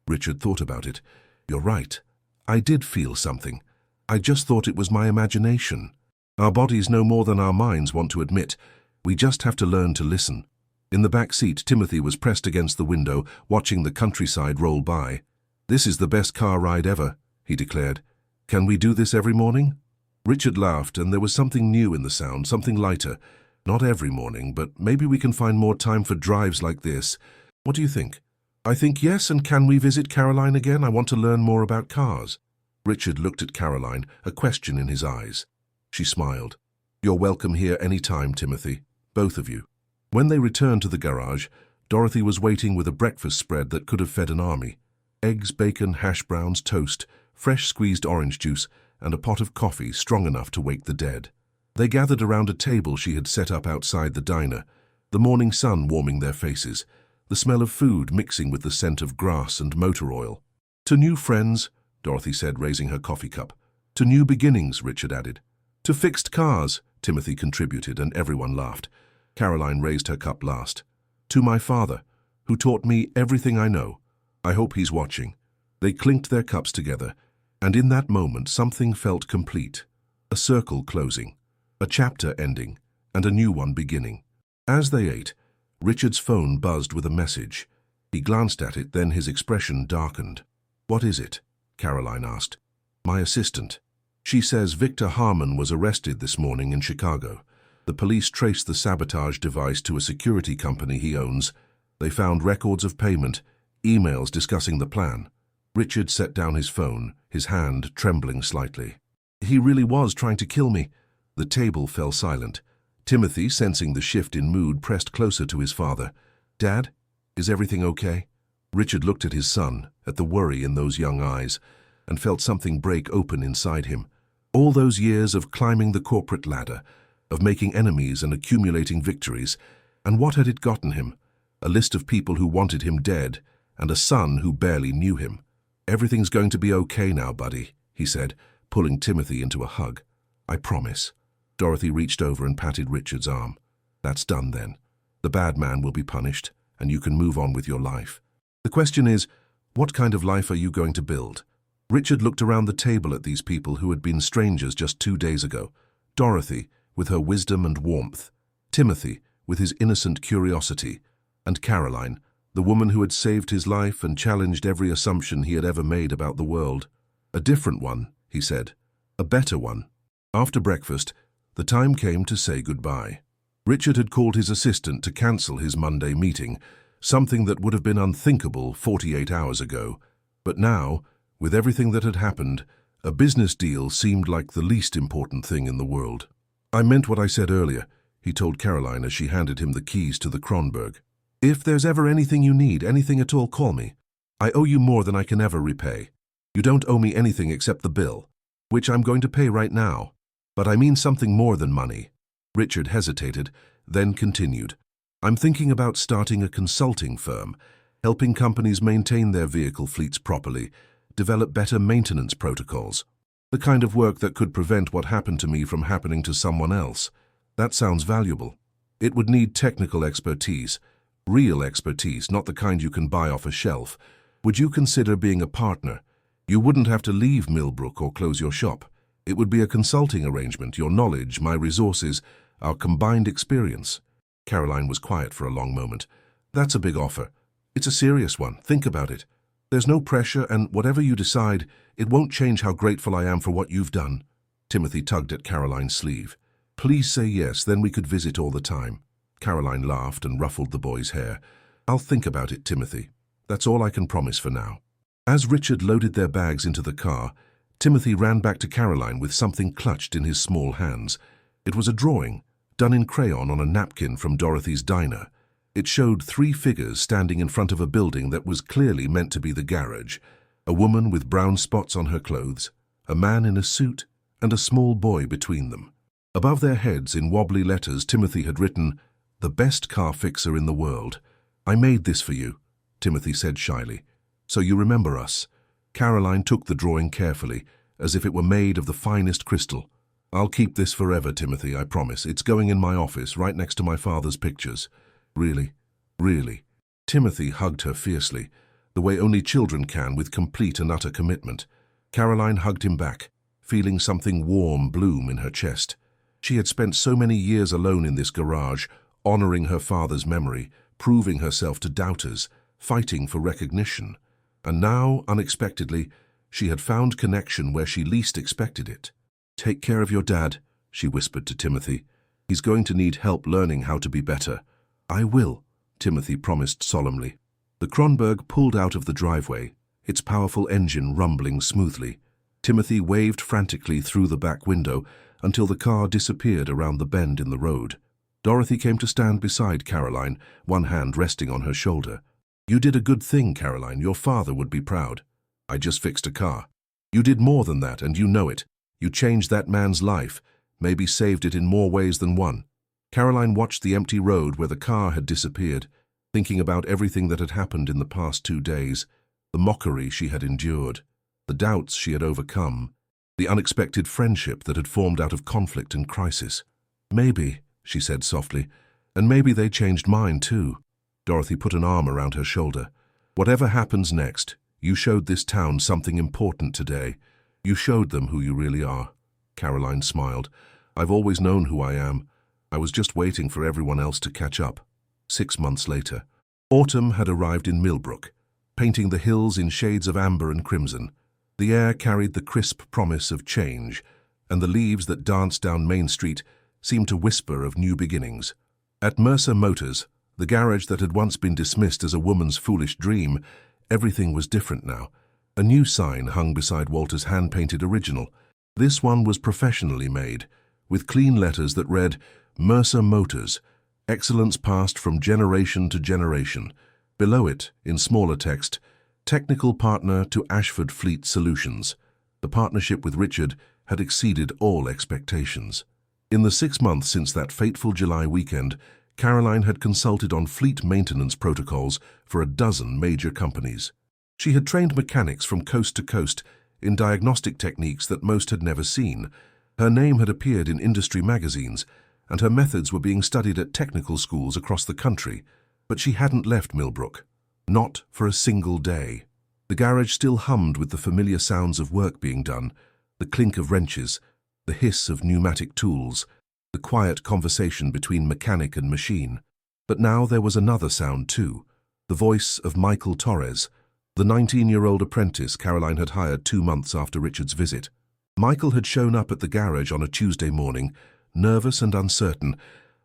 Richard thought about it. You're right. I did feel something. I just thought it was my imagination. Our bodies know more than our minds want to admit. We just have to learn to listen. In the back seat, Timothy was pressed against the window, watching the countryside roll by. This is the best car ride ever, he declared. Can we do this every morning? Richard laughed, and there was something new in the sound, something lighter. Not every morning, but maybe we can find more time for drives like this. What do you think? I think yes, and can we visit Caroline again? I want to learn more about cars. Richard looked at Caroline, a question in his eyes. She smiled. You're welcome here any time, Timothy. Both of you. When they returned to the garage, Dorothy was waiting with a breakfast spread that could have fed an army. Eggs, bacon, hash browns, toast, fresh squeezed orange juice, and a pot of coffee strong enough to wake the dead. They gathered around a table she had set up outside the diner, the morning sun warming their faces, the smell of food mixing with the scent of grass and motor oil. To new friends, Dorothy said, raising her coffee cup. To new beginnings, Richard added. To fixed cars, Timothy contributed, and everyone laughed. Caroline raised her cup last. To my father, who taught me everything I know. I hope he's watching. They clinked their cups together, and in that moment something felt complete. A circle closing, a chapter ending, and a new one beginning. As they ate, Richard's phone buzzed with a message. He glanced at it, then his expression darkened. What is it? Caroline asked. My assistant. She says Victor Harmon was arrested this morning in Chicago. The police traced the sabotage device to a security company he owns. They found records of payment, emails discussing the plan. Richard set down his phone, his hand trembling slightly. He really was trying to kill me. The table fell silent. Timothy, sensing the shift in mood, pressed closer to his father. Dad, is everything okay? Richard looked at his son, at the worry in those young eyes, and felt something break open inside him. All those years of climbing the corporate ladder, of making enemies and accumulating victories, and what had it gotten him? A list of people who wanted him dead, and a son who barely knew him. Everything's going to be okay now, buddy, he said, pulling Timothy into a hug. I promise. Dorothy reached over and patted Richard's arm. That's done then. The bad man will be punished, and you can move on with your life. The question is, what kind of life are you going to build? Richard looked around the table at these people who had been strangers just 2 days ago. Dorothy, with her wisdom and warmth. Timothy, with his innocent curiosity. And Caroline, the woman who had saved his life and challenged every assumption he had ever made about the world. A different one, he said. A better one. After breakfast, the time came to say goodbye. Richard had called his assistant to cancel his Monday meeting, something that would have been unthinkable 48 hours ago. But now, with everything that had happened, a business deal seemed like the least important thing in the world. I meant what I said earlier, he told Caroline as she handed him the keys to the Kronberg. If there's ever anything you need, anything at all, call me. I owe you more than I can ever repay. You don't owe me anything except the bill, which I'm going to pay right now. But I mean something more than money. Richard hesitated, then continued. I'm thinking about starting a consulting firm, helping companies maintain their vehicle fleets properly, develop better maintenance protocols. The kind of work that could prevent what happened to me from happening to someone else. That sounds valuable. It would need technical expertise. Real expertise, not the kind you can buy off a shelf. Would you consider being a partner? You wouldn't have to leave Millbrook or close your shop. It would be a consulting arrangement, your knowledge, my resources, our combined experience. Caroline was quiet for a long moment. That's a big offer. It's a serious one. Think about it. There's no pressure, and whatever you decide, it won't change how grateful I am for what you've done. Timothy tugged at Caroline's sleeve. Please say yes, then we could visit all the time. Caroline laughed and ruffled the boy's hair. I'll think about it, Timothy. That's all I can promise for now. As Richard loaded their bags into the car, Timothy ran back to Caroline with something clutched in his small hands. It was a drawing, done in crayon on a napkin from Dorothy's diner. It showed 3 figures standing in front of a building that was clearly meant to be the garage. A woman with brown spots on her clothes, a man in a suit, and a small boy between them. Above their heads, in wobbly letters, Timothy had written, "The best car fixer in the world." "I made this for you," Timothy said shyly. "So you remember us." Caroline took the drawing carefully, as if it were made of the finest crystal. "I'll keep this forever, Timothy, I promise. It's going in my office, right next to my father's pictures." "Really? Really?" Timothy hugged her fiercely, the way only children can, with complete and utter commitment. Caroline hugged him back, feeling something warm bloom in her chest. She had spent so many years alone in this garage, honoring her father's memory, proving herself to doubters, fighting for recognition. And now, unexpectedly, she had found connection where she least expected it. "Take care of your dad," she whispered to Timothy. "He's going to need help learning how to be better." "I will," Timothy promised solemnly. The Kronberg pulled out of the driveway, its powerful engine rumbling smoothly. Timothy waved frantically through the back window until the car disappeared around the bend in the road. Dorothy came to stand beside Caroline, one hand resting on her shoulder. "You did a good thing, Caroline. Your father would be proud." "I just fixed a car." "You did more than that, and you know it. You changed that man's life, maybe saved it in more ways than one." Caroline watched the empty road where the car had disappeared, thinking about everything that had happened in the past 2 days, the mockery she had endured, the doubts she had overcome, the unexpected friendship that had formed out of conflict and crisis. "Maybe," she said softly, "and maybe they changed mine too." Dorothy put an arm around her shoulder. "Whatever happens next, you showed this town something important today. You showed them who you really are." Caroline smiled. "I've always known who I am. I was just waiting for everyone else to catch up." 6 months later, autumn had arrived in Millbrook, painting the hills in shades of amber and crimson. The air carried the crisp promise of change, and the leaves that danced down Main Street seemed to whisper of new beginnings. At Mercer Motors, the garage that had once been dismissed as a woman's foolish dream, everything was different now. A new sign hung beside Walter's hand-painted original. This one was professionally made, with clean letters that read, "Mercer Motors, excellence passed from generation to generation." Below it, in smaller text, "Technical partner to Ashford Fleet Solutions." The partnership with Richard had exceeded all expectations. In the 6 months since that fateful July weekend, Caroline had consulted on fleet maintenance protocols for a dozen major companies. She had trained mechanics from coast to coast in diagnostic techniques that most had never seen. Her name had appeared in industry magazines, and her methods were being studied at technical schools across the country. But she hadn't left Millbrook. Not for a single day. The garage still hummed with the familiar sounds of work being done, the clink of wrenches, the hiss of pneumatic tools, the quiet conversation between mechanic and machine. But now there was another sound too, the voice of Michael Torres, the 19-year-old apprentice Caroline had hired 2 months after Richard's visit. Michael had shown up at the garage on a Tuesday morning, nervous and uncertain,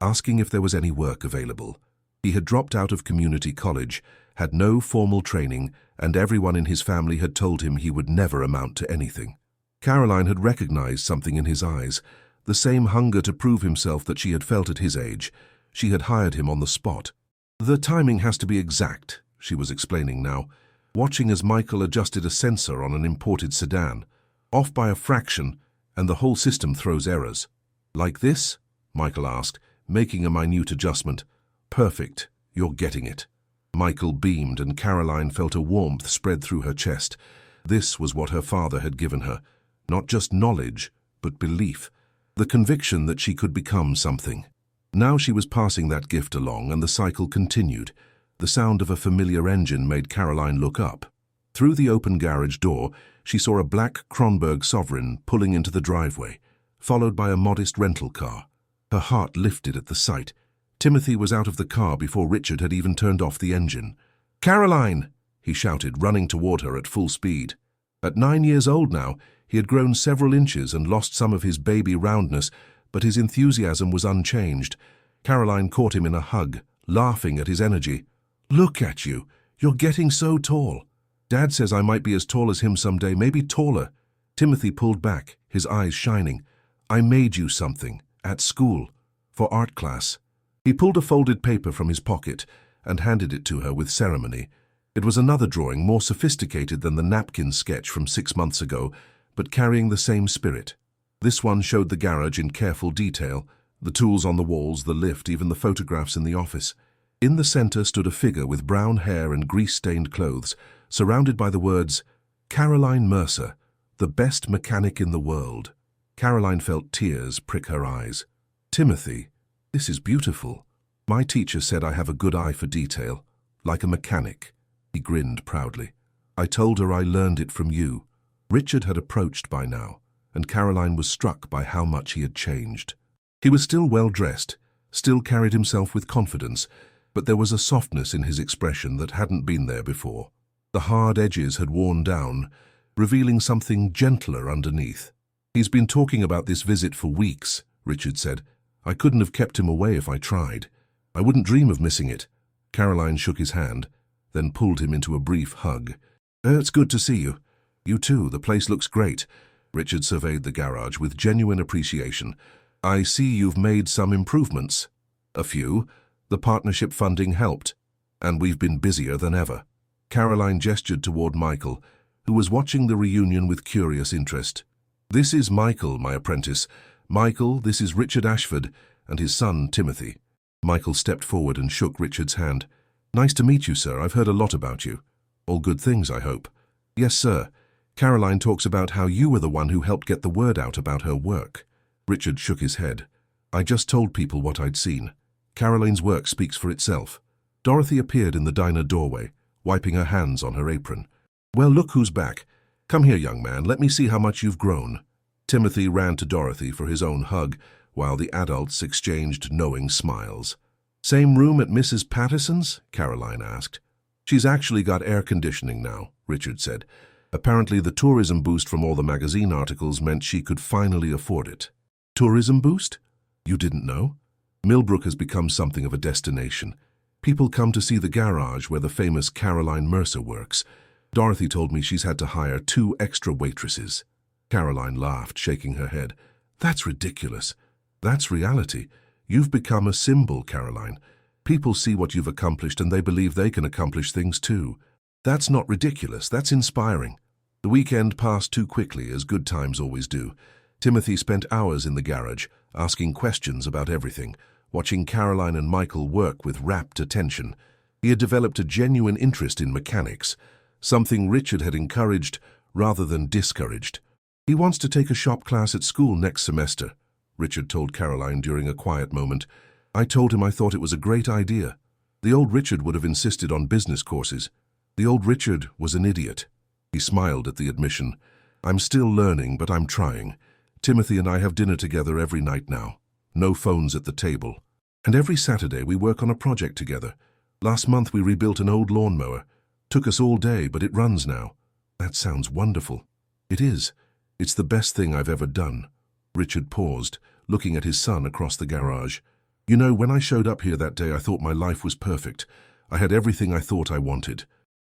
asking if there was any work available. He had dropped out of community college, had no formal training, and everyone in his family had told him he would never amount to anything. Caroline had recognized something in his eyes, the same hunger to prove himself that she had felt at his age. She had hired him on the spot. "The timing has to be exact," she was explaining now, watching as Michael adjusted a sensor on an imported sedan. "Off by a fraction, and the whole system throws errors." "Like this?" Michael asked, making a minute adjustment. "Perfect. You're getting it." Michael beamed, and Caroline felt a warmth spread through her chest. This was what her father had given her. Not just knowledge, but belief. The conviction that she could become something. Now she was passing that gift along, and the cycle continued. The sound of a familiar engine made Caroline look up. Through the open garage door, she saw a black Kronberg Sovereign pulling into the driveway, followed by a modest rental car. Her heart lifted at the sight. Timothy was out of the car before Richard had even turned off the engine. "Caroline!" he shouted, running toward her at full speed. At 9 years old now, he had grown several inches and lost some of his baby roundness, but his enthusiasm was unchanged. Caroline caught him in a hug, laughing at his energy. "Look at you. You're getting so tall. Dad says I might be as tall as him someday, maybe taller." Timothy pulled back, his eyes shining. "I made you something, at school, for art class." He pulled a folded paper from his pocket and handed it to her with ceremony. It was another drawing, more sophisticated than the napkin sketch from 6 months ago, but carrying the same spirit. This one showed the garage in careful detail, the tools on the walls, the lift, even the photographs in the office. In the center stood a figure with brown hair and grease-stained clothes, surrounded by the words, "Caroline Mercer, the best mechanic in the world." Caroline felt tears prick her eyes. "Timothy, this is beautiful. My teacher said I have a good eye for detail, like a mechanic." He grinned proudly. "I told her I learned it from you." Richard had approached by now, and Caroline was struck by how much he had changed. He was still well-dressed, still carried himself with confidence, but there was a softness in his expression that hadn't been there before. The hard edges had worn down, revealing something gentler underneath. "He's been talking about this visit for weeks," Richard said. "I couldn't have kept him away if I tried. I wouldn't dream of missing it." Caroline shook his hand, then pulled him into a brief hug. "It's good to see you." "You too, the place looks great." Richard surveyed the garage with genuine appreciation. "I see you've made some improvements." "A few. The partnership funding helped, and we've been busier than ever." Caroline gestured toward Michael, who was watching the reunion with curious interest. "This is Michael, my apprentice. Michael, this is Richard Ashford, and his son, Timothy." Michael stepped forward and shook Richard's hand. "Nice to meet you, sir. I've heard a lot about you. All good things, I hope." "Yes, sir. Caroline talks about how you were the one who helped get the word out about her work." Richard shook his head. "I just told people what I'd seen. Caroline's work speaks for itself." Dorothy appeared in the diner doorway, wiping her hands on her apron. "Well, look who's back. Come here, young man. Let me see how much you've grown." Timothy ran to Dorothy for his own hug, while the adults exchanged knowing smiles. "Same room at Mrs. Patterson's?" Caroline asked. "She's actually got air conditioning now," Richard said. "Apparently the tourism boost from all the magazine articles meant she could finally afford it." "Tourism boost? You didn't know?" Millbrook has become something of a destination. People come to see the garage where the famous Caroline Mercer works. Dorothy told me she's had to hire 2 extra waitresses. Caroline laughed, shaking her head. "That's ridiculous. That's reality. You've become a symbol, Caroline. People see what you've accomplished and they believe they can accomplish things too. That's not ridiculous, that's inspiring." The weekend passed too quickly, as good times always do. Timothy spent hours in the garage, asking questions about everything, watching Caroline and Michael work with rapt attention. He had developed a genuine interest in mechanics, something Richard had encouraged rather than discouraged. "He wants to take a shop class at school next semester," Richard told Caroline during a quiet moment. "I told him I thought it was a great idea. The old Richard would have insisted on business courses. The old Richard was an idiot." He smiled at the admission. "I'm still learning, but I'm trying. Timothy and I have dinner together every night now. No phones at the table. And every Saturday we work on a project together. Last month we rebuilt an old lawnmower. Took us all day, but it runs now." "That sounds wonderful." "It is. It's the best thing I've ever done." Richard paused, looking at his son across the garage. "You know, when I showed up here that day, I thought my life was perfect. I had everything I thought I wanted.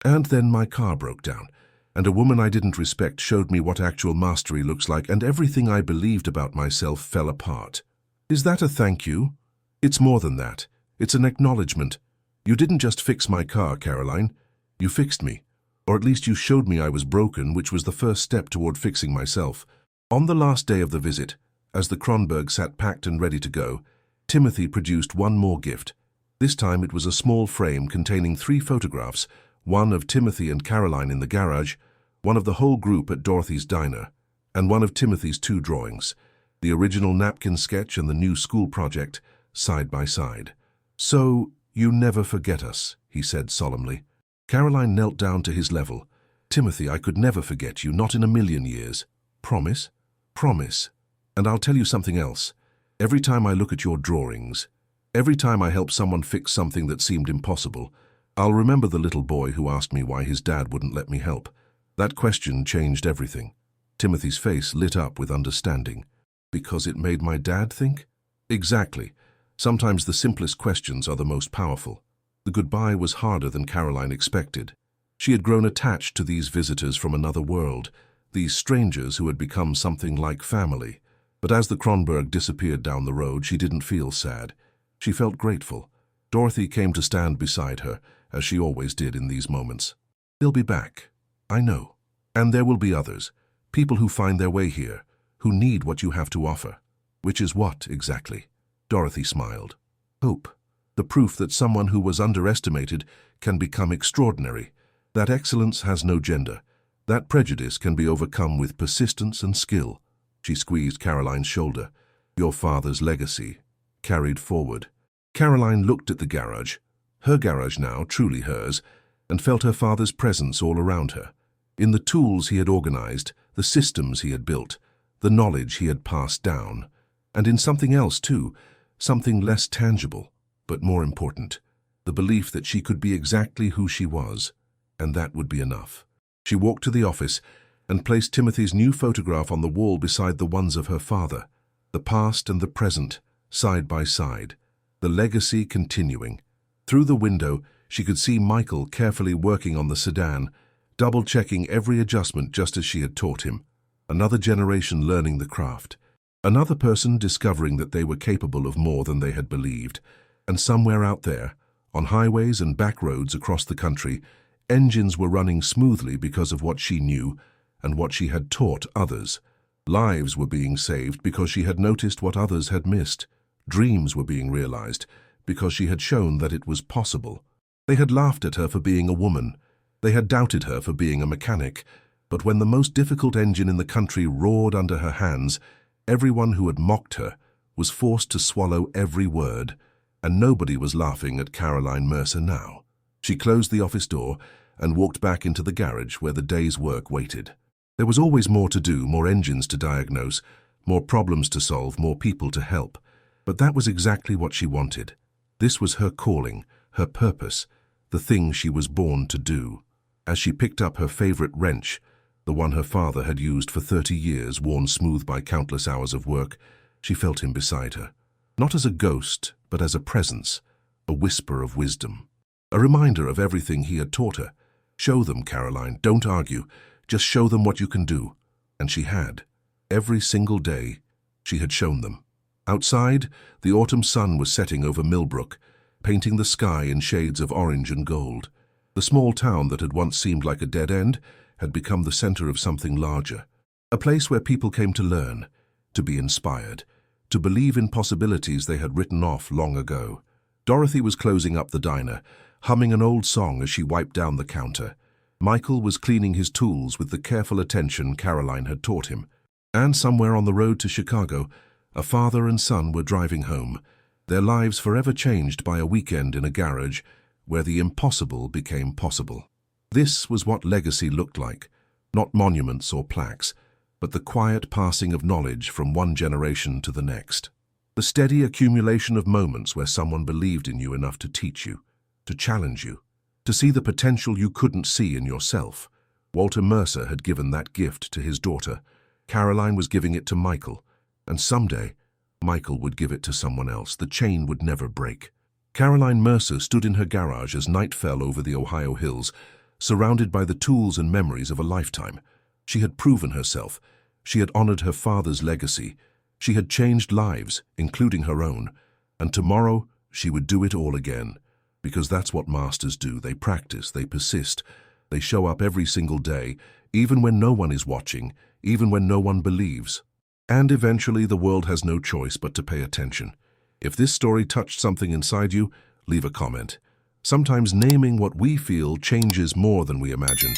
And then my car broke down, and a woman I didn't respect showed me what actual mastery looks like, and everything I believed about myself fell apart." "Is that a thank you?" "It's more than that. It's an acknowledgement. You didn't just fix my car, Caroline. You fixed me. Or at least you showed me I was broken, which was the first step toward fixing myself." On the last day of the visit, as the Kronberg sat packed and ready to go, Timothy produced one more gift. This time it was a small frame containing 3 photographs, one of Timothy and Caroline in the garage, one of the whole group at Dorothy's diner, and one of Timothy's 2 drawings, the original napkin sketch and the new school project, side by side. "So, you never forget us," he said solemnly. Caroline knelt down to his level. "Timothy, I could never forget you, not in a million years. Promise?" "Promise. And I'll tell you something else. Every time I look at your drawings, every time I help someone fix something that seemed impossible, I'll remember the little boy who asked me why his dad wouldn't let me help. That question changed everything. Timothy's face lit up with understanding. Because it made my dad think? Exactly. Sometimes the simplest questions are the most powerful. The goodbye was harder than Caroline expected. She had grown attached to these visitors from another world, these strangers who had become something like family. But as the Kronberg disappeared down the road, she didn't feel sad. She felt grateful. Dorothy came to stand beside her, as she always did in these moments. They'll be back. I know. And there will be others. People who find their way here, who need what you have to offer. Which is what, exactly? Dorothy smiled. Hope. The proof that someone who was underestimated can become extraordinary. That excellence has no gender. That prejudice can be overcome with persistence and skill. She squeezed Caroline's shoulder. Your father's legacy. Carried forward. Caroline looked at the garage, her garage now, truly hers, and felt her father's presence all around her. In the tools he had organized, the systems he had built, the knowledge he had passed down, and in something else too, something less tangible, but more important, the belief that she could be exactly who she was, and that would be enough. She walked to the office and placed Timothy's new photograph on the wall beside the ones of her father, the past and the present, side by side, the legacy continuing. Through the window, she could see Michael carefully working on the sedan, double-checking every adjustment just as she had taught him. Another generation learning the craft. Another person discovering that they were capable of more than they had believed. And somewhere out there, on highways and back roads across the country, engines were running smoothly because of what she knew and what she had taught others. Lives were being saved because she had noticed what others had missed. Dreams were being realized because she had shown that it was possible. They had laughed at her for being a woman. They had doubted her for being a mechanic. But when the most difficult engine in the country roared under her hands, everyone who had mocked her was forced to swallow every word, and nobody was laughing at Caroline Mercer now. She closed the office door and walked back into the garage where the day's work waited. There was always more to do, more engines to diagnose, more problems to solve, more people to help. But that was exactly what she wanted. This was her calling, her purpose, the thing she was born to do. As she picked up her favorite wrench, the one her father had used for 30 years, worn smooth by countless hours of work, she felt him beside her. Not as a ghost, but as a presence, a whisper of wisdom. A reminder of everything he had taught her. Show them, Caroline, don't argue. Just show them what you can do. And she had. Every single day, she had shown them. Outside, the autumn sun was setting over Millbrook, painting the sky in shades of orange and gold. The small town that had once seemed like a dead end had become the center of something larger. A place where people came to learn, to be inspired, to believe in possibilities they had written off long ago. Dorothy was closing up the diner, humming an old song as she wiped down the counter. Michael was cleaning his tools with the careful attention Caroline had taught him. And somewhere on the road to Chicago, a father and son were driving home, their lives forever changed by a weekend in a garage where the impossible became possible. This was what legacy looked like, not monuments or plaques, but the quiet passing of knowledge from one generation to the next. The steady accumulation of moments where someone believed in you enough to teach you, to challenge you, to see the potential you couldn't see in yourself. Walter Mercer had given that gift to his daughter. Caroline was giving it to Michael. And someday, Michael would give it to someone else. The chain would never break. Caroline Mercer stood in her garage as night fell over the Ohio hills, surrounded by the tools and memories of a lifetime. She had proven herself. She had honored her father's legacy. She had changed lives, including her own. And tomorrow, she would do it all again. Because that's what masters do. They practice, they persist. They show up every single day, even when no one is watching, even when no one believes. And eventually the world has no choice but to pay attention. If this story touched something inside you, leave a comment. Sometimes naming what we feel changes more than we imagine.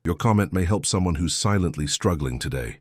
Your comment may help someone who's silently struggling today.